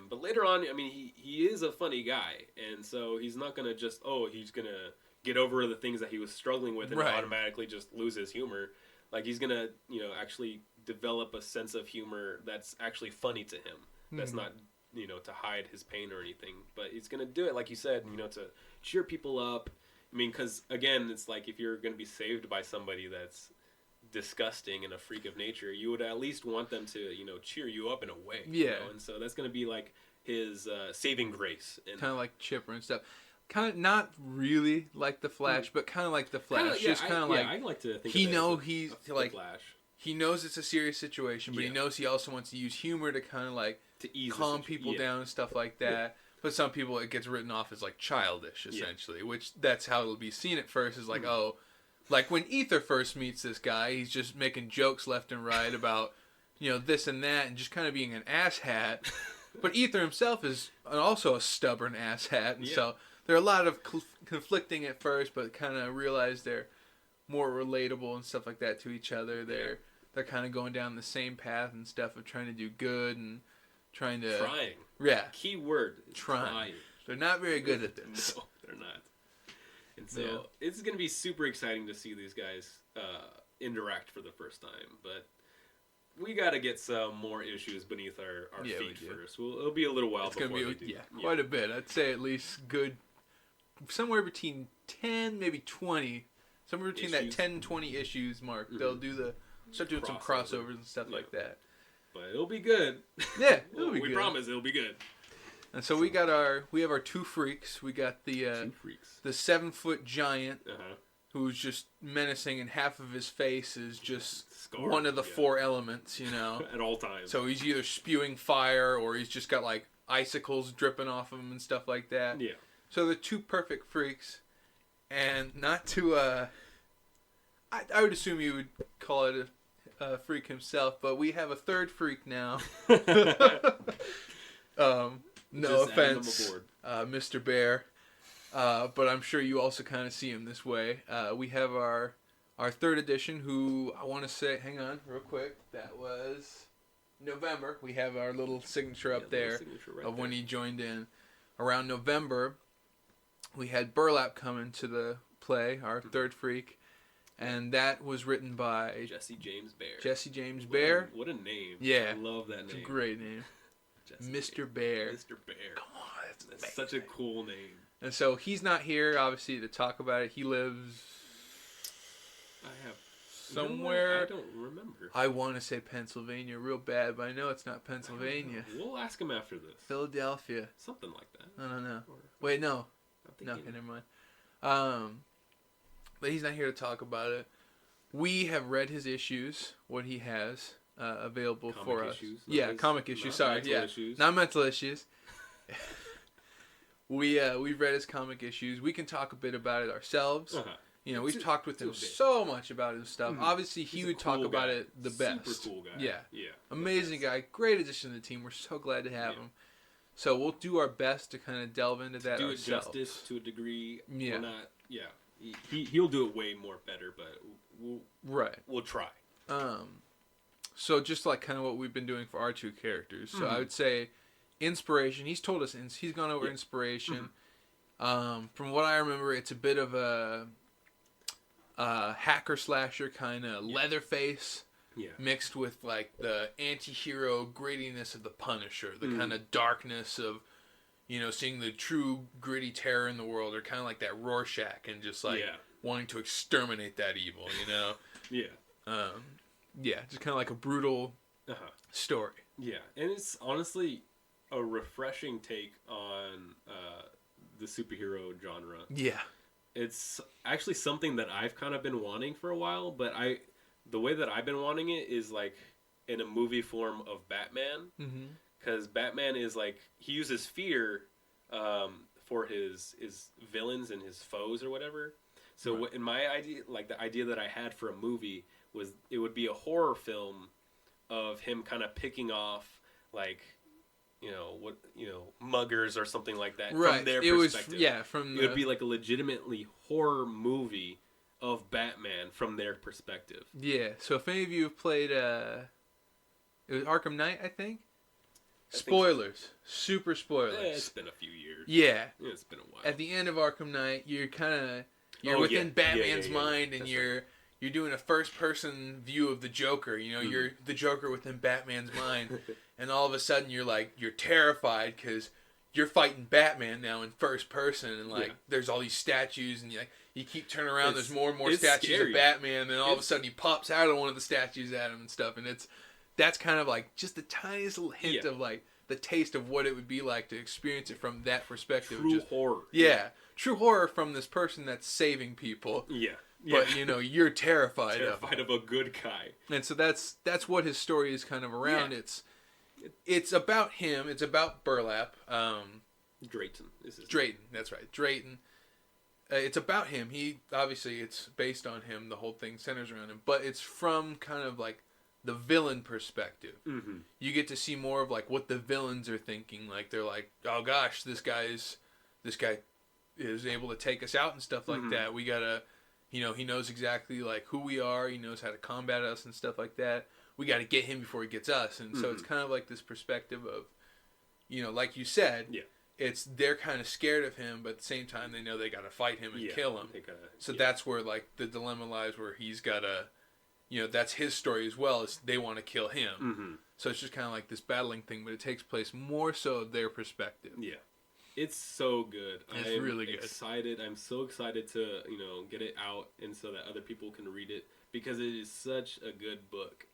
but later on, I mean, he is a funny guy, and so he's not gonna just he's gonna get over the things that he was struggling with and automatically just lose his humor. Like, he's gonna, you know, actually develop a sense of humor that's actually funny to him. That's not, you know, to hide his pain or anything. But he's gonna do it, like you said, you know, to cheer people up. I mean, because, again, it's like if you're gonna be saved by somebody that's disgusting and a freak of nature, you would at least want them to, you know, cheer you up in a way. Yeah. You know? And so that's gonna be like his saving grace. Kind of like Chipper and stuff. Kind of not really like the Flash, but kind of like the Flash. I like to think he of know he's like Flash. He knows it's a serious situation, but he knows he also wants to use humor to kind of like to ease calm people down and stuff like that. Yeah. But some people, it gets written off as like childish, essentially, which that's how it'll be seen at first. Is like, like when Aether first meets this guy, he's just making jokes left and right about, you know, this and that, and just kind of being an asshat. But Aether himself is also a stubborn asshat, and so there are a lot of conflicting at first, but kind of realize they're more relatable and stuff like that to each other. They're kind of going down the same path and stuff of trying to do good and trying. Key word. Trying. They're not very good at this. No, they're not. And so it's going to be super exciting to see these guys interact for the first time, but we got to get some more issues beneath our feet first. It'll be a little while before we do. Quite a bit. I'd say at least good. Somewhere between 10, maybe 20. Somewhere between that 10 and 20 issues mark. Mm-hmm. They'll start doing some crossovers and stuff like that. But it'll be good. Yeah, it'll be good. We promise it'll be good. And so we have our two freaks. We got the 7-foot giant who's just menacing, and half of his face is just one of the four elements, you know. At all times. So he's either spewing fire or he's just got like icicles dripping off of him and stuff like that. Yeah. So the two perfect freaks, and not to, I would assume you would call it a freak himself, but we have a third freak now. No offense, Mr. Bear, but I'm sure you also kind of see him this way. We have our third edition, who I want to say, hang on real quick, that was November. We have our little signature up there of when he joined in. Around November, we had Burlap come into the play, our third freak, and that was written by Jesse James Bear. What a name. Yeah. I love that name. It's a great name. Mr. Bear. Mr. Bear. Come on, that's such a cool name. And so he's not here, obviously, to talk about it. He lives somewhere. I don't remember. I want to say Pennsylvania real bad, but I know it's not Pennsylvania. We'll ask him after this. Philadelphia. Something like that. I don't know. Wait, no. No, okay, never mind. But he's not here to talk about it. We have read his issues, what he has available for us. Comic issues. Sorry, issues. Not mental issues. We've read his comic issues. We can talk a bit about it ourselves. You know, we've talked with him so much about his stuff. Mm-hmm. Obviously, he would talk about it the best. Super cool guy. Yeah. Amazing guy. Great addition to the team. We're so glad to have him. So we'll do our best to kind of delve into that ourselves. Do it justice to a degree. Yeah. He'll do it way more better, but we'll try. So just like kind of what we've been doing for our two characters. So I would say inspiration. He's told us he's gone over inspiration. From what I remember, it's a bit of a hacker slasher kind of Leatherface. Yeah. Mixed with like the anti-hero grittiness of the Punisher, the kind of darkness of, you know, seeing the true gritty terror in the world, or kind of like that Rorschach, and just like wanting to exterminate that evil, you know? Yeah. Yeah, just kind of like a brutal story. Yeah, and it's honestly a refreshing take on the superhero genre. Yeah. It's actually something that I've kind of been wanting for a while, but the way that I've been wanting it is like in a movie form of Batman. Because Batman is like, he uses fear for his villains and his foes or whatever. So in my idea, like the idea that I had for a movie was it would be a horror film of him kind of picking off like, muggers or something like that from their perspective. It would be like a legitimately horror movie of Batman from their perspective. Yeah, so if any of you have played, it was Arkham Knight, I think? Spoilers. So. Super spoilers. It's been a few years. Yeah. It's been a while. At the end of Arkham Knight, you're within Batman's mind, and you're doing a first-person view of the Joker. You know, you're the Joker within Batman's mind, and all of a sudden you're terrified because you're fighting Batman now in first person, and there's all these statues, and you keep turning around. There's more and more statues of Batman, and then all of a sudden he pops out of one of the statues at him and stuff, and that's kind of like just the tiniest little hint of like the taste of what it would be like to experience it from that perspective. True horror. Yeah. True horror from this person that's saving people. Yeah. But, you're terrified of a good guy. And so that's what his story is kind of around. Yeah. It's about him. It's about Burlap. Drayton. Drayton. That's right. Drayton. It's about him. Obviously, it's based on him. The whole thing centers around him. But it's from kind of like the villain perspective. Mm-hmm. You get to see more of like what the villains are thinking. Like they're like, oh gosh, this guy is able to take us out and stuff like that. We gotta, he knows exactly like who we are. He knows how to combat us and stuff like that. We got to get him before he gets us. And so it's kind of like this perspective of, like you said, they're kind of scared of him, but at the same time they know they got to fight him and kill him. That's where like the dilemma lies, where he's got to, that's his story as well, is they want to kill him. So it's just kind of like this battling thing, but it takes place more so their perspective. Yeah. It's so good. It's really good. Excited. I'm so excited to, get it out and so that other people can read it, because it is such a good book.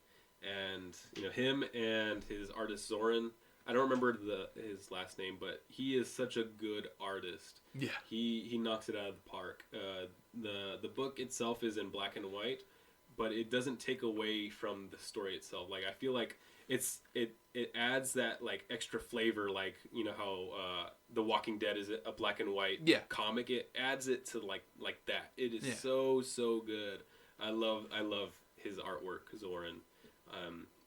And, him and his artist Zoran, I don't remember his last name, but he is such a good artist. Yeah. He knocks it out of the park. The book itself is in black and white, but it doesn't take away from the story itself. Like, I feel like it adds that like extra flavor, like how The Walking Dead is a black and white comic. It adds it to like that. It is so good. I love his artwork, Zoran.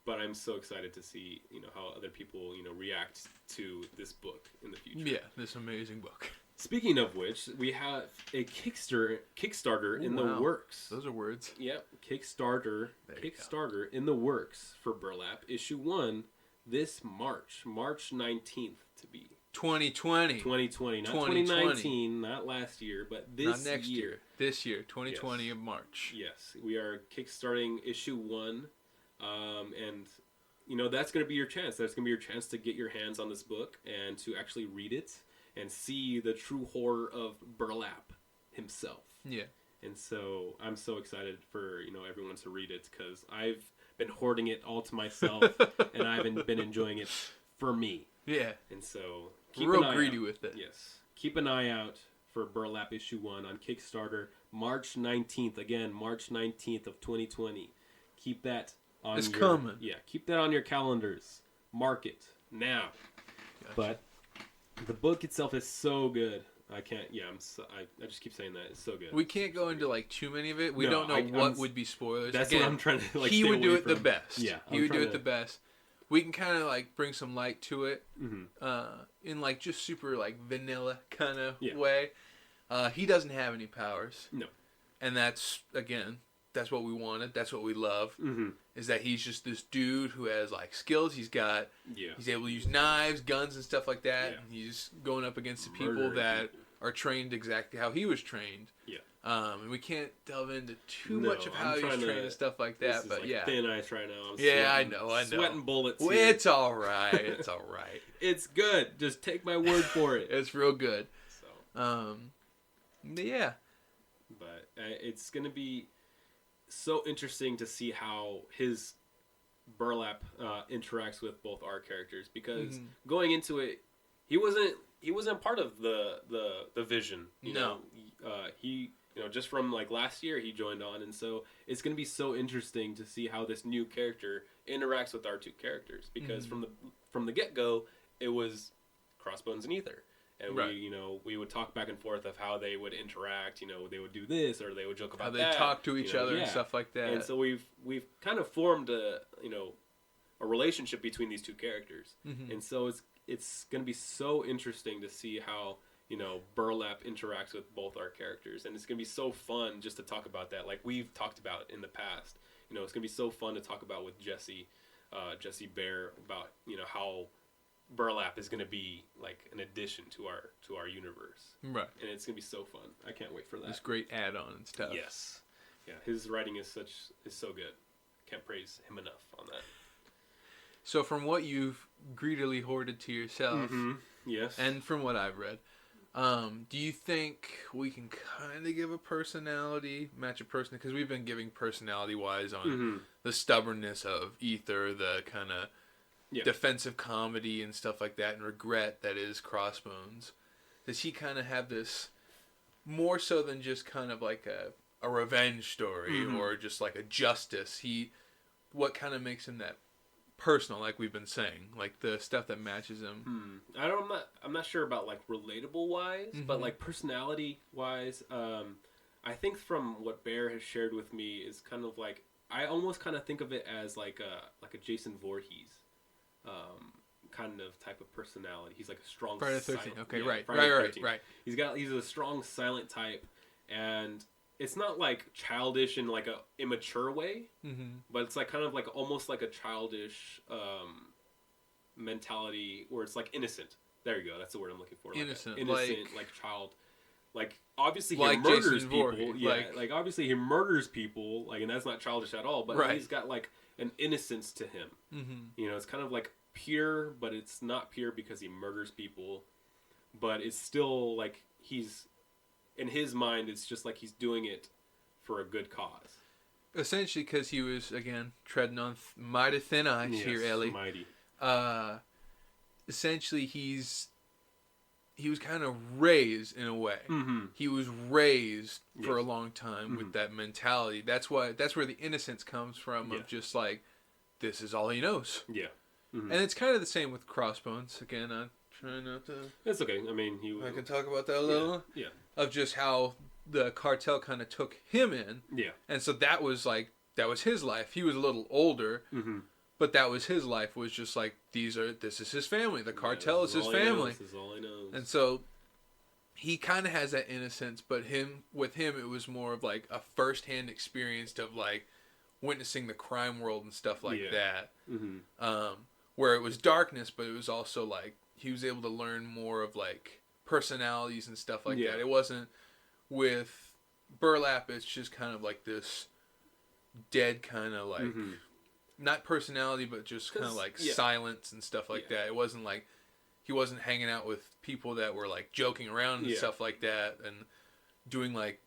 But I'm so excited to see how other people react to this book in the future. Yeah, this amazing book. Speaking of which, we have a Kickstarter in the works. Those are words. Yep, Kickstarter in the works for Burlap issue 1 this March 19th to be. 2020. 2020, not 2019, not last year, but this not next year. This year, 2020 of March. Yes, we are kickstarting issue 1, and that's going to be your chance. That's going to be your chance to get your hands on this book and to actually read it and see the true horror of Burlap himself. Yeah. And so I'm so excited for, everyone to read it, because I've been hoarding it all to myself and I've been enjoying it for me. Yeah. And so keep real greedy with it. Yes. Keep an eye out for Burlap issue 1 on Kickstarter March 19th. Again, March 19th of 2020. Keep that on coming. Yeah, keep that on your calendars. Mark it now. Gotcha. But the book itself is so good. I can't. Yeah, I just keep saying that. It's so good. We can't go into like too many of it. We don't know what would be spoilers. That's what I'm trying to. He would do it the best. Yeah, he would do it the best. We can kind of like bring some light to it, in like just super like vanilla kind of way. He doesn't have any powers. No, and that's what we wanted. That's what we love. Is that he's just this dude who has like skills. He's able to use knives, guns, and stuff like that. And he's going up against the people that are trained exactly how he was trained. Yeah. And we can't delve into too much of how he was trained and stuff like that. But like thin ice right now. I know. Sweating bullets. Well, it's all right. It's all right. It's good. Just take my word for it. It's real good. So. Yeah. But it's going to be so interesting to see how his Burlap interacts with both our characters, because going into it, he wasn't part of the vision. You know, he just from like last year he joined on, and so it's going to be so interesting to see how this new character interacts with our two characters, because from the get go it was Crossbones and Aether. And we would talk back and forth of how they would interact. They would do this or they would joke about how they talk to each other and stuff like that. And so we've kind of formed a relationship between these two characters. And so it's going to be so interesting to see how Burlap interacts with both our characters, and it's going to be so fun just to talk about that, like we've talked about in the past. It's going to be so fun to talk about with Jesse Bear about how Burlap is going to be like an addition to our universe, right? And it's going to be so fun. I can't wait for that. This great add-on and stuff. Yes, yeah. His writing is so good. Can't praise him enough on that. So from what you've greedily hoarded to yourself, yes, and from what I've read, do you think we can kind of give a personality match a person? Because we've been giving personality-wise on the stubbornness of Aether, the kind of defensive comedy and stuff like that, and regret that is Crossbones. Does he kind of have this more so than just kind of like a revenge story or just like a justice? What kind of makes him that personal, like we've been saying, like the stuff that matches him? I'm not sure about like relatable wise, but like personality wise, I think from what Bear has shared with me is kind of like, I almost kind of think of it as like a Jason Voorhees kind of type of personality. He's like a strong Friday the 13th. Okay, right. He's a strong silent type, and it's not like childish in like a immature way, but it's like kind of like almost like a childish mentality where it's like innocent. There you go. That's the word I'm looking for. Innocent, like child. Like obviously he like murders Jason people. Voorhees, like obviously he murders people. Like, and that's not childish at all. But he's got like an innocence to him. It's kind of like pure, but it's not pure because he murders people. But it's still like he's, in his mind, it's just like he's doing it for a good cause. Essentially, because he was, again, treading on mighty thin ice here, Ellie. Mighty. Essentially, he was kind of raised in a way. He was raised for a long time with that mentality. That's where the innocence comes from, of just like, this is all he knows. Yeah. And it's kind of the same with Crossbones. Again, I'm trying not to... It's okay. I mean, I can talk about that a little. Yeah. Of just how the cartel kind of took him in. Yeah. And so that was his life. He was a little older, but that was his life, was just like, this is his family. The cartel is his family. This is all he knows. And so he kind of has that innocence, but with him, it was more of like a first-hand experience of like witnessing the crime world and stuff like that. Where it was darkness, but it was also like he was able to learn more of like personalities and stuff like that. It wasn't with Burlap, it's just kind of like this dead kind of like, not personality, but just kind of like silence and stuff like that. It wasn't like he wasn't hanging out with people that were like joking around and stuff like that and doing like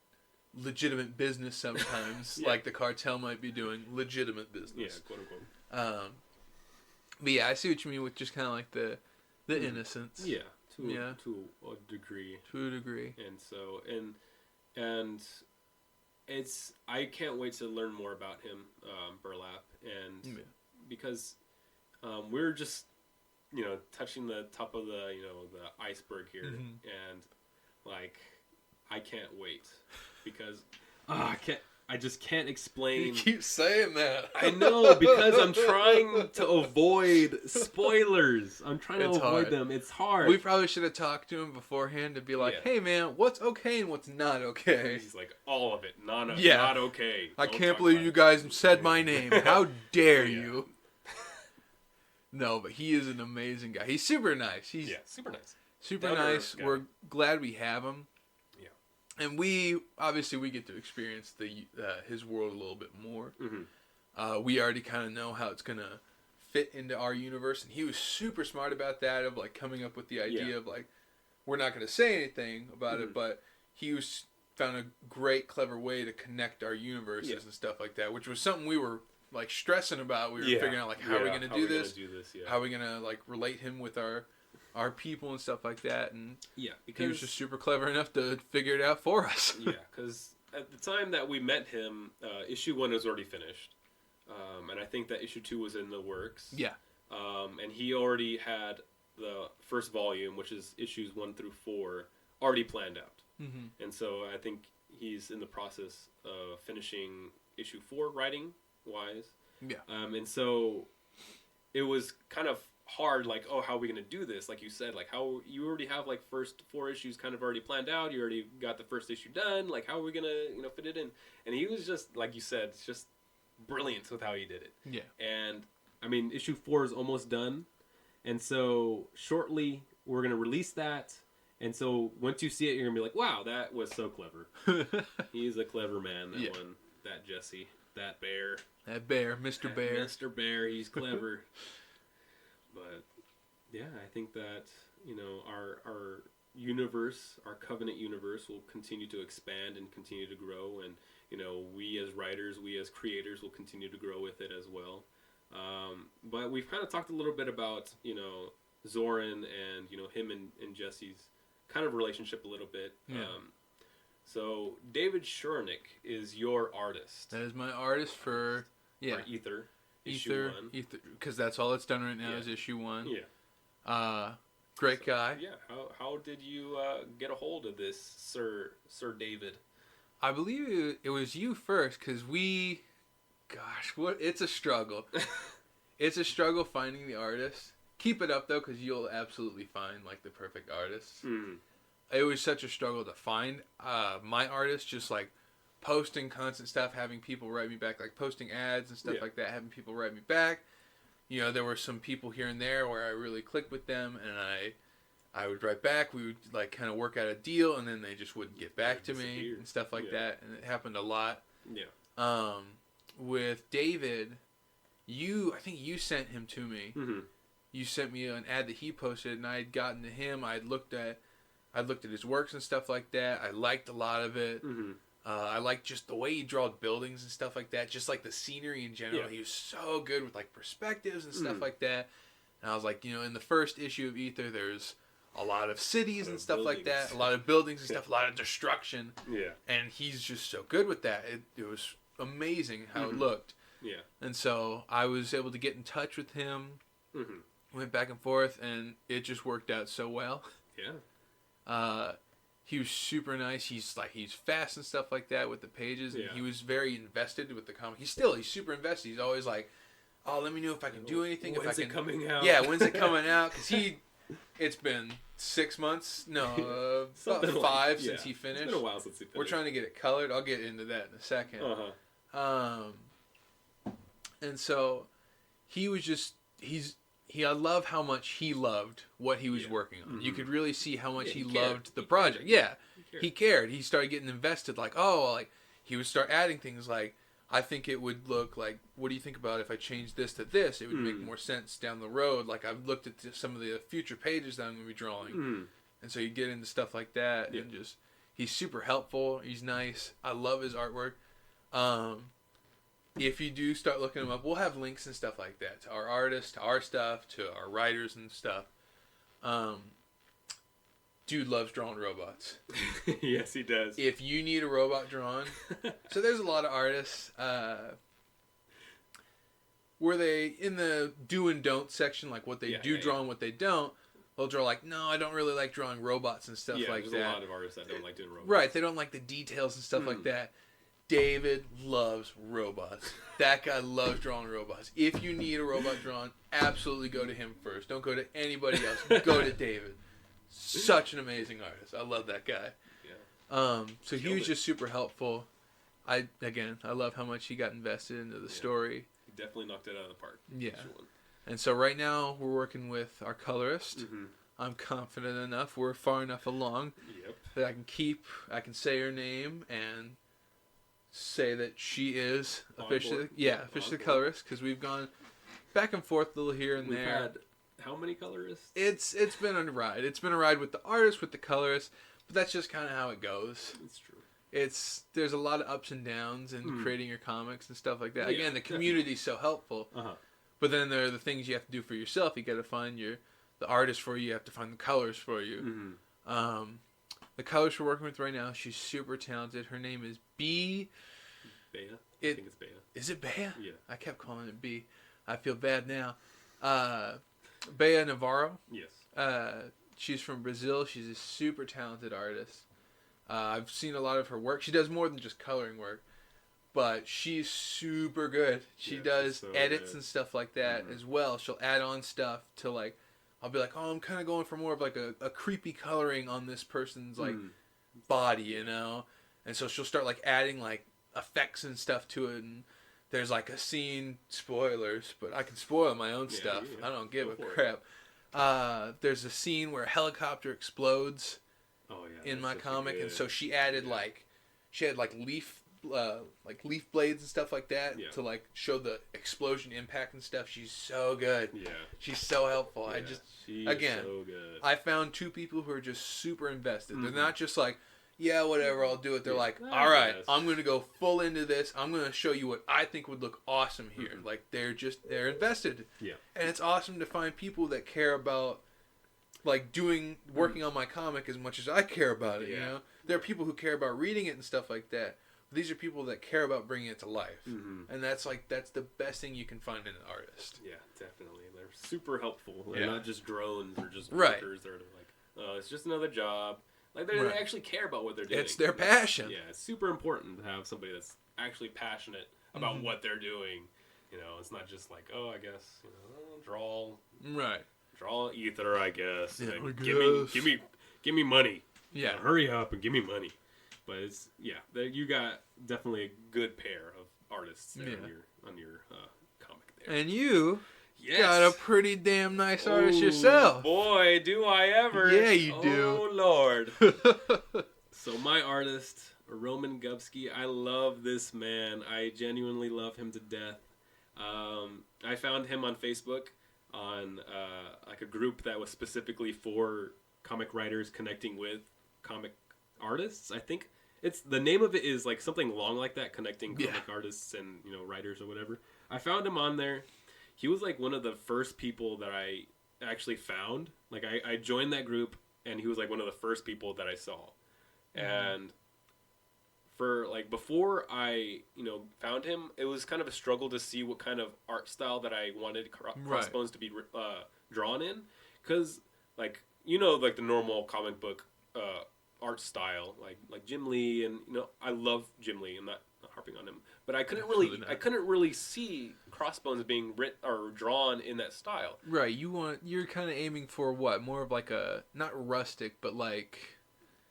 legitimate business sometimes, like the cartel might be doing legitimate business. Yeah, quote unquote. But yeah, I see what you mean with just kind of like the innocence. Yeah, to a degree. To a degree. And so and it's, I can't wait to learn more about him, Burlap, and because we're just touching the top of the the iceberg here, and like I can't wait because I just can't explain. You keep saying that. I know, because I'm trying to avoid spoilers. I'm trying to avoid them. It's hard. We probably should have talked to him beforehand to be like, hey man, what's okay and what's not okay? He's like, all of it, not okay. I can't believe you guys said my name. How dare you? No, but he is an amazing guy. He's super nice. He's super nice. Super nice. We're glad we have him. And we get to experience his world a little bit more. We already kind of know how it's going to fit into our universe. And he was super smart about that, of like coming up with the idea of like, we're not going to say anything about it, but he was found a great, clever way to connect our universes and stuff like that, which was something we were like stressing about. We were figuring out like how are we gonna do this? How are we gonna like relate him with our people and stuff like that? And because he was just super clever enough to figure it out for us. Because at the time that we met him, issue 1 was already finished, and I think that issue 2 was in the works. And he already had the first volume, which is issues 1 through 4, already planned out. And so I think he's in the process of finishing issue 4 writing wise. And so it was kind of hard, like, oh, how are we going to do this? Like you said, like, how you already have like first 4 issues kind of already planned out. You already got the first issue done. Like, how are we going to, fit it in? And he was just, like you said, just brilliant with how he did it. And I mean, issue 4 is almost done. And so shortly we're going to release that. And so once you see it, you're going to be like, wow, that was so clever. He's a clever man, that one. That Jesse. That bear. That bear. Mr. Bear. Mr. Bear. He's clever. But, yeah, I think that, our universe, our Covenant universe will continue to expand and continue to grow. And, we as writers, we as creators will continue to grow with it as well. But we've kind of talked a little bit about, Zoran and, him and Jesse's kind of relationship a little bit. So David Sheronick is your artist. That is my artist for Aether. Issue 1. Because that's all it's done right now is issue 1. Great guy. How did you get a hold of this, Sir David? I believe it was you first, because it's a struggle. It's a struggle finding the artist. Keep it up, though, because you'll absolutely find, like, the perfect artist. It was such a struggle to find my artist, just, like, posting constant stuff, having people write me back, like, posting ads and stuff like that, having people write me back. There were some people here and there where I really clicked with them, and I would write back. We would, like, kind of work out a deal, and then they just wouldn't get back to me and stuff like that, and it happened a lot. With David, I think you sent him to me. You sent me an ad that he posted, and I had gotten to him. I looked at his works and stuff like that. I liked a lot of it. I liked just the way he drew buildings and stuff like that. Just like the scenery in general. He was so good with like perspectives and stuff like that. And I was like, in the first issue of Aether, there's a lot of cities and stuff like that. A lot of buildings and stuff. A lot of destruction. And he's just so good with that. It was amazing how it looked. And so I was able to get in touch with him. Went back and forth, and it just worked out so well. He was super nice. He's fast and stuff like that with the pages. And he was very invested with the comic. He's super invested. He's always like, oh, let me know if I can do anything. When's it coming out? Yeah, when's it coming out? Because it's been 6 months. No, about 5 since he finished. It's been a while since he finished. We're trying to get it colored. I'll get into that in a second. And so he was just, I love how much he loved what he was working on. You could really see how much he loved the project. He cared. He started getting invested. Like, he would start adding things like, I think it would look like, what do you think about if I change this to this? It would make more sense down the road. Like, I've looked at some of the future pages that I'm going to be drawing. And so you get into stuff like that. And just, he's super helpful. He's nice. I love his artwork. If you do start looking him up, we'll have links and stuff like that to our artists, to our stuff, to our writers and stuff. Dude loves drawing robots. Yes, he does. If you need a robot drawn, so there's a lot of artists. Were they in the do and don't section, like what they draw and what they don't? They'll draw like, no, I don't really like drawing robots and stuff like that. There's a lot of artists that don't like doing robots. Right, they don't like the details and stuff like that. David loves robots. That guy loves drawing robots. If you need a robot drawn, absolutely go to him first. Don't go to anybody else. Go to David. Such an amazing artist. I love that guy. So he was just super helpful. I love how much he got invested into the story. He definitely knocked it out of the park. And so right now we're working with our colorist. I'm confident enough. We're far enough along that I can say her name and say that she is officially the colorist, because we've gone back and forth a little here and there. We've had how many colorists? It's been a ride. It's been a ride with the artist, with the colorist, but that's just kind of how it goes. It's true. there's a lot of ups and downs in creating your comics and stuff like that. Yeah, Again, the community's so helpful. But then there are the things you have to do for yourself. You got to find the artist for you. You have to find the colors for you. The colors we're working with right now, she's super talented. Her name is Bea. Bea? I think it's Bea. Is it Bea? Yeah. I kept calling it Bea. I feel bad now. Bea Navarro. Yes. She's from Brazil. She's a super talented artist. I've seen a lot of her work. She does more than just coloring work. But she's super good. She does edits and stuff like that as well. She'll add on stuff to like... I'll be like, oh, I'm kind of going for more of like a creepy coloring on this person's like body, you know? And so she'll start like adding like effects and stuff to it. And there's like a scene, spoilers, but I can spoil my own stuff. I don't give a crap. There's a scene where a helicopter explodes in my comic. And so she added she had leaf blades and stuff like that to like show the explosion impact and stuff. She's so good. Yeah. She's so helpful. Yeah, again, so good. I found two people who are just super invested. They're not just like, yeah, whatever, I'll do it. They're like, all right, I'm going to go full into this. I'm going to show you what I think would look awesome here. Like they're invested. Yeah. And it's awesome to find people that care about like working on my comic as much as I care about it, you know? There are people who care about reading it and stuff like that. These are people that care about bringing it to life. And that's the best thing you can find in an artist. Yeah, definitely. They're super helpful. They're not just drones or just workers. They're like, oh, it's just another job. Like, they actually care about what they're doing. It's their passion. Yeah, it's super important to have somebody that's actually passionate about what they're doing. You know, it's not just like, oh, I guess, you know, draw Aether, I guess. Yeah, and give me money. Yeah. You know, hurry up and give me money. But it's you got definitely a good pair of artists there on your comic there. And you got a pretty damn nice artist yourself. Boy, do I ever! Yeah, you do. Oh Lord! So my artist, Roman Gubskii, I love this man. I genuinely love him to death. I found him on Facebook on like a group that was specifically for comic writers connecting with comic artists. I think. It's the name of it is like something long like that, connecting comic artists and writers or whatever. I found him on there. He was like one of the first people that I actually found. Like I joined that group, and he was like one of the first people that I saw. And for like before I found him, it was kind of a struggle to see what kind of art style that I wanted Crossbones to be drawn in, because like like the normal comic book. Art style like Jim Lee, and I love Jim Lee. I'm not harping on him, but I couldn't really see Crossbones being written or drawn in that style. Right, you're kind of aiming for what, more of like a not rustic, but like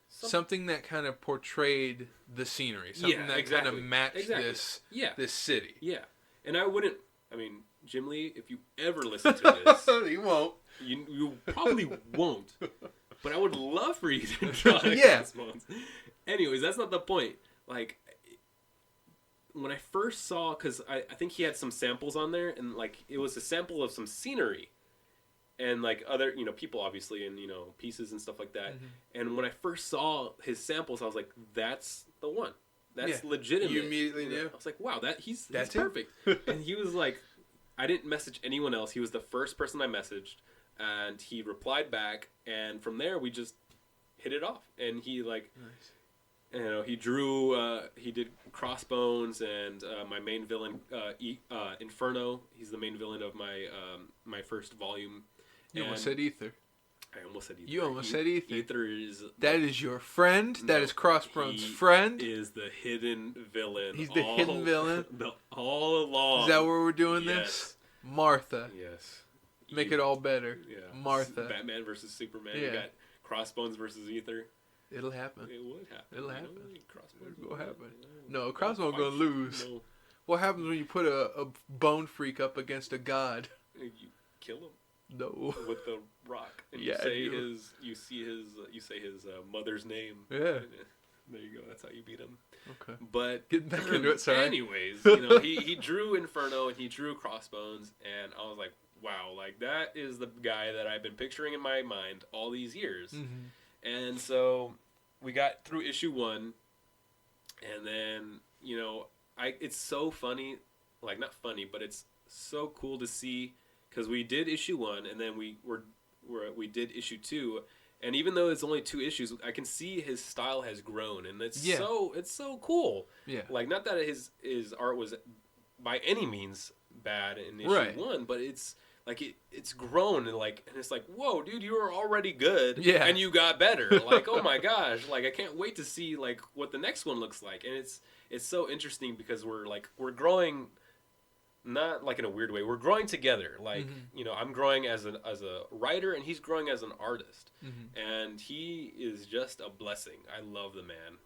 something that kind of portrayed the scenery, something that kind of matched this city. Yeah, and I mean, Jim Lee, if you ever listen to this, you won't. You probably won't. But I would love for you to draw Crossbones. Anyways, that's not the point. Like, when I first saw, because I think he had some samples on there, and like it was a sample of some scenery, and like other people obviously, and pieces and stuff like that. And when I first saw his samples, I was like, that's the one. That's legitimate. You immediately knew. I was like, wow, he's perfect. And he was like, I didn't message anyone else. He was the first person I messaged. And he replied back, and from there we just hit it off. And he he drew. He did Crossbones and my main villain, Inferno. He's the main villain of my first volume. You almost said Aether. I almost said Aether. You almost said Aether. Aether is that is your friend. That is Crossbones' friend. Is the hidden villain. He's the hidden villain. All along. Is that where we're doing this? Martha. Yes. Make it all better. Yeah. Martha. Batman versus Superman. Yeah. We got Crossbones versus Aether. It'll happen. It would happen. It'll happen. Crossbones will happen. No, Crossbones gonna lose. No. What happens when you put a bone freak up against a god? You kill him. No. With the rock. And you say his mother's name. Yeah. There you go. That's how you beat him. Okay. But getting back into it. Sorry. Anyways, he drew Inferno and he drew Crossbones, and I was like, wow, like that is the guy that I've been picturing in my mind all these years. And so we got through issue 1, And then, it's so funny, like not funny, but it's so cool to see, because we did issue 1 and then we did issue 2, and even though it's only 2 issues, I can see his style has grown, and it's so cool. Yeah. Like, not that his art was by any means bad in issue 1, but it's like it's grown, and it's like, whoa, dude, you were already good, and you got better. Like, oh my gosh, like I can't wait to see like what the next one looks like. And it's so interesting because we're growing, not like in a weird way. We're growing together. Like, I'm growing as a writer, and he's growing as an artist, and he is just a blessing. I love the man.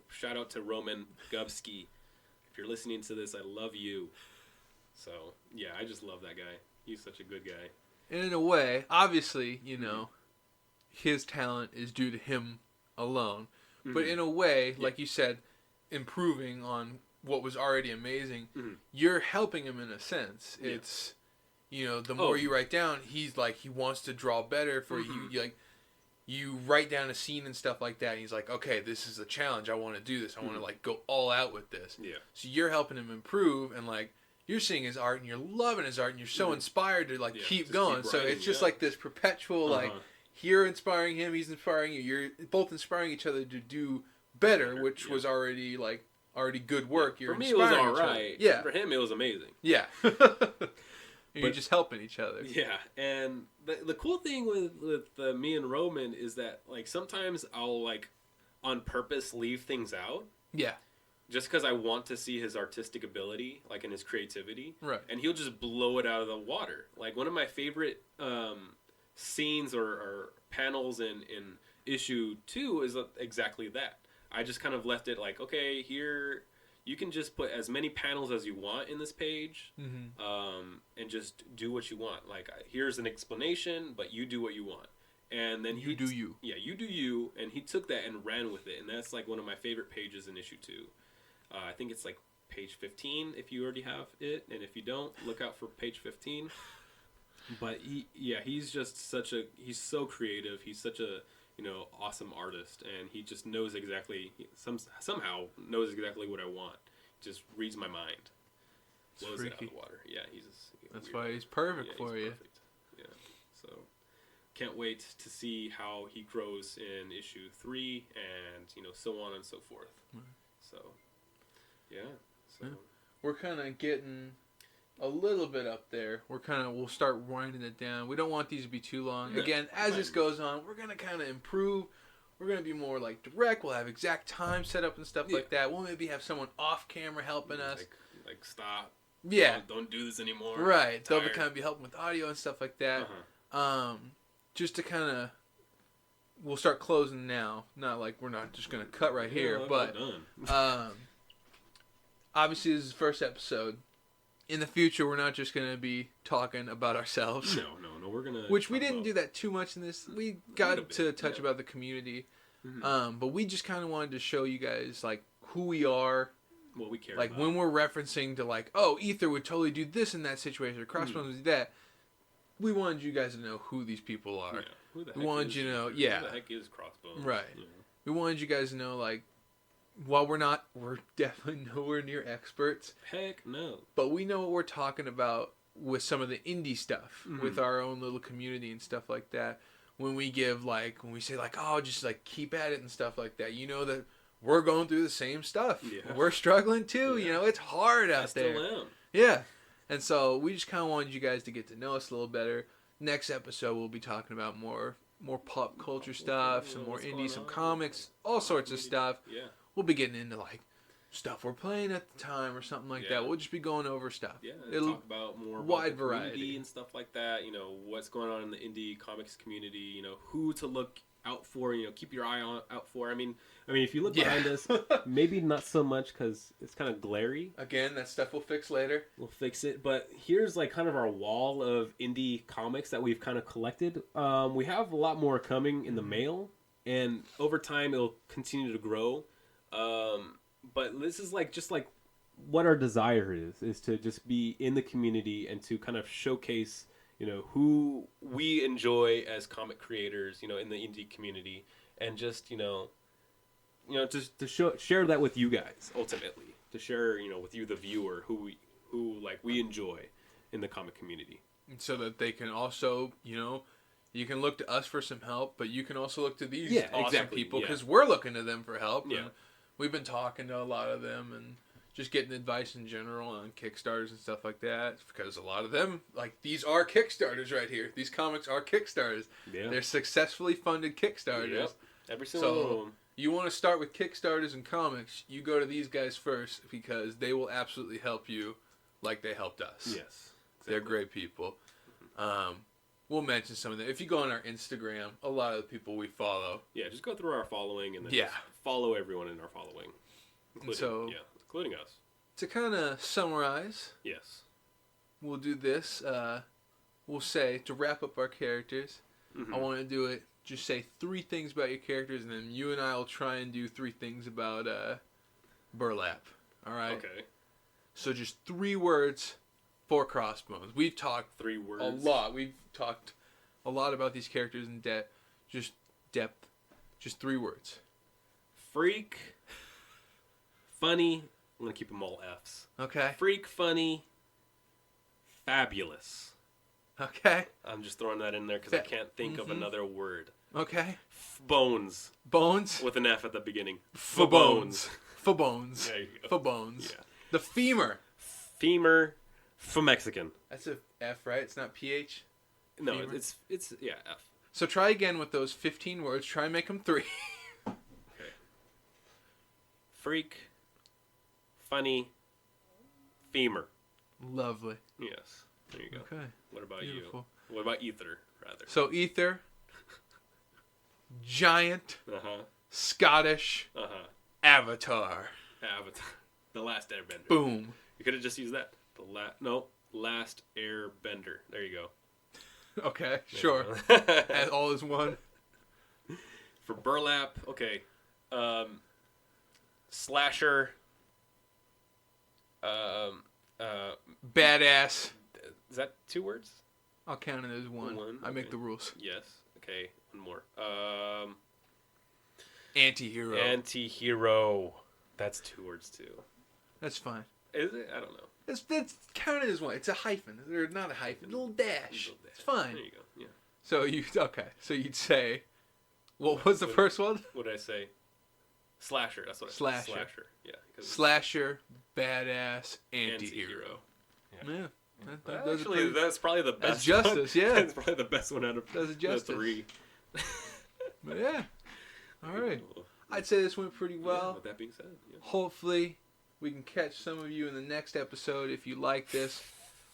Shout out to Roman Gubskii. If you're listening to this, I love you. So yeah, I just love that guy. He's such a good guy. And in a way, obviously, his talent is due to him alone. Mm-hmm. But in a way, like you said, improving on what was already amazing, you're helping him in a sense. Yeah. It's, the more you write down, he's like, he wants to draw better for you. You write down a scene and stuff like that, and he's like, okay, this is a challenge. I want to do this. I want to, go all out with this. Yeah. So you're helping him improve, and, you're seeing his art and you're loving his art and you're so inspired to keep going. So it's just like this perpetual you're inspiring him, he's inspiring you. You're both inspiring each other to do better, which was already good work. You're for me, it was all right. Yeah. For him, it was amazing. Yeah. You're just helping each other. Yeah. And the cool thing with me and Roman is that sometimes I'll on purpose leave things out. Yeah. Just because I want to see his artistic ability, and his creativity. Right. And he'll just blow it out of the water. One of my favorite scenes or panels in issue 2 is exactly that. I just kind of left it okay, here, you can just put as many panels as you want in this page, and just do what you want. Here's an explanation, but you do what you want. And then you do you. Yeah, you do you. And he took that and ran with it. And that's one of my favorite pages in issue 2. I think it's page 15 if you already have it, and if you don't, look out for page 15. But he's just he's so creative. He's such a awesome artist, and he just knows exactly somehow knows exactly what I want. Just reads my mind, blows it out of the water. Yeah, that's why he's perfect for you. Perfect. Yeah, so can't wait to see how he grows in issue 3, and so on and so forth. So. Yeah, so we're kind of getting a little bit up there. We'll start winding it down. We don't want these to be too long. Again, as this goes on, we're gonna kind of improve. We're gonna be more direct. We'll have exact time set up and stuff like that. We'll maybe have someone off camera helping us. Stop. Yeah. Don't do this anymore. Right. They'll kind of be helping with audio and stuff like that. Just to kind of. We'll start closing now. Not we're not just gonna cut right here, but obviously, this is the first episode. In the future, we're not just going to be talking about ourselves. No, we're going to... Which we didn't do that too much in this. We got to touch about the community. But we just kind of wanted to show you guys, who we are. What we care about. When we're referencing to, Aether would totally do this in that situation, or Crossbones would do that. We wanted you guys to know who these people are. Yeah. Who the heck we wanted you to know, Who the heck is Crossbones? Right. Yeah. We wanted you guys to know, while we're definitely nowhere near experts. Heck no. But we know what we're talking about with some of the indie stuff, with our own little community and stuff like that. When we give, when we say, just, keep at it and stuff like that, that we're going through the same stuff. Yeah. We're struggling, too. Yeah. It's hard out there. I still am. Yeah. And so we just kind of wanted you guys to get to know us a little better. Next episode, we'll be talking about more pop culture stuff, some more indie, some comics, all sorts of stuff. Yeah. We'll be getting into stuff we're playing at the time or something like that. We'll just be going over stuff. Yeah, it'll talk about more wide variety and stuff like that. What's going on in the indie comics community. Who to look out for. Keep your eye out for. I mean, if you look behind us, maybe not so much because it's kind of glary. Again, that stuff we'll fix later. We'll fix it. But here's kind of our wall of indie comics that we've kind of collected. We have a lot more coming in the mail, and over time it'll continue to grow. But this is just what our desire is to just be in the community and to kind of showcase, who we enjoy as comic creators, in the indie community, and just, to share that with you guys ultimately, to share with you the viewer who we enjoy in the comic community, so that they can also you can look to us for some help, but you can also look to these awesome people because we're looking to them for help. Yeah. And we've been talking to a lot of them and just getting advice in general on Kickstarters and stuff like that, because a lot of them, like, these are Kickstarters right here. These comics are Kickstarters. Yeah. They're successfully funded Kickstarters. Yep. Every single one of them. You want to start with Kickstarters and comics, you go to these guys first because they will absolutely help you like they helped us. Yes. Exactly. They're great people. We'll mention some of them. If you go on our Instagram, a lot of the people we follow. Yeah, just go through our following and then just follow everyone in our following. Including us. To kind of summarize, yes, we'll do this. We'll say, to wrap up our characters, I want to do it, just say 3 things about your characters, and then you and I will try and do 3 things about Burlap. All right? Okay. So just 3 words for Crossbones. We've talked 3 words. A lot. We've talked a lot about these characters in depth. Just 3 words. Freak. Funny. I'm going to keep them all F's. Okay. Freak, funny, fabulous. Okay. I'm just throwing that in there because I can't think of another word. Okay. Bones. Bones? With an F at the beginning. Bones. Bones. There you go. Bones. Yeah. The femur. Femur. Mexican. That's a F, right? It's not PH? No, femur? it's F. So try again with those 15 words. Try and make them 3. Okay. Freak. Funny. Femur. Lovely. Yes. There you go. Okay. What about Beautiful. you? What about Aether, rather? So Aether, giant, Scottish, Avatar. Avatar. The Last Airbender. Boom. You could have just used that. Last Airbender. There you go. Okay, sure. And all is one. For Burlap, okay. Slasher. Badass. Is that 2 words? I'll count it as one. I make the rules. Yes. Okay. One more. Anti-hero. Anti-hero. That's 2 words too. That's fine. Is it? I don't know. It's counted as one. It's a hyphen. Or not a hyphen. A little dash. It's fine. There you go. Yeah. So you'd say, what was the first one? What did I say? Slasher. That's what I said. Slasher. Yeah. Slasher, badass, anti-hero. Yeah. That's probably the best. That's justice. One. Yeah. That's probably the best one out of the 3. But yeah. All right. I'd say this went pretty well. Yeah, with that being said, hopefully we can catch some of you in the next episode if you like this.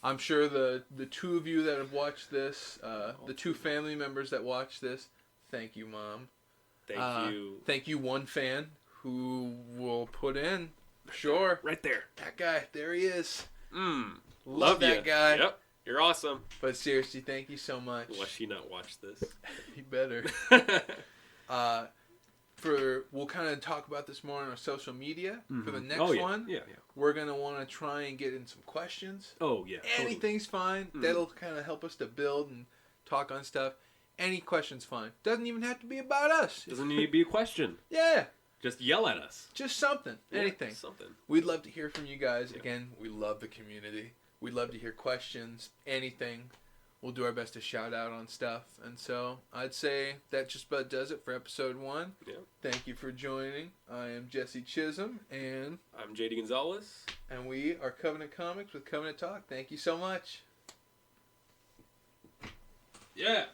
I'm sure the 2 of you that have watched this, the 2 family members that watch this, thank you, Mom. Thank you. Thank you, 1 fan who will put in. Sure. Right there. That guy. There he is. Love that guy. Yep. You're awesome. But seriously, thank you so much. Will she not watch this? You better. We'll kind of talk about this more on our social media. For the next one, we're going to want to try and get in some questions. Oh, yeah. Anything's fine. That'll kind of help us to build and talk on stuff. Any question's fine. Doesn't even have to be about us. Doesn't need to be a question. Yeah. Just yell at us. Just something. Yeah, anything. Something. We'd love to hear from you guys. Again, we love the community. We'd love to hear questions. Anything. We'll do our best to shout out on stuff. And so I'd say that just about does it for episode 1. Yeah. Thank you for joining. I am Jesse Chisholm. And I'm JD Gonzalez. And we are Covenant Comics with Covenant Talk. Thank you so much. Yeah.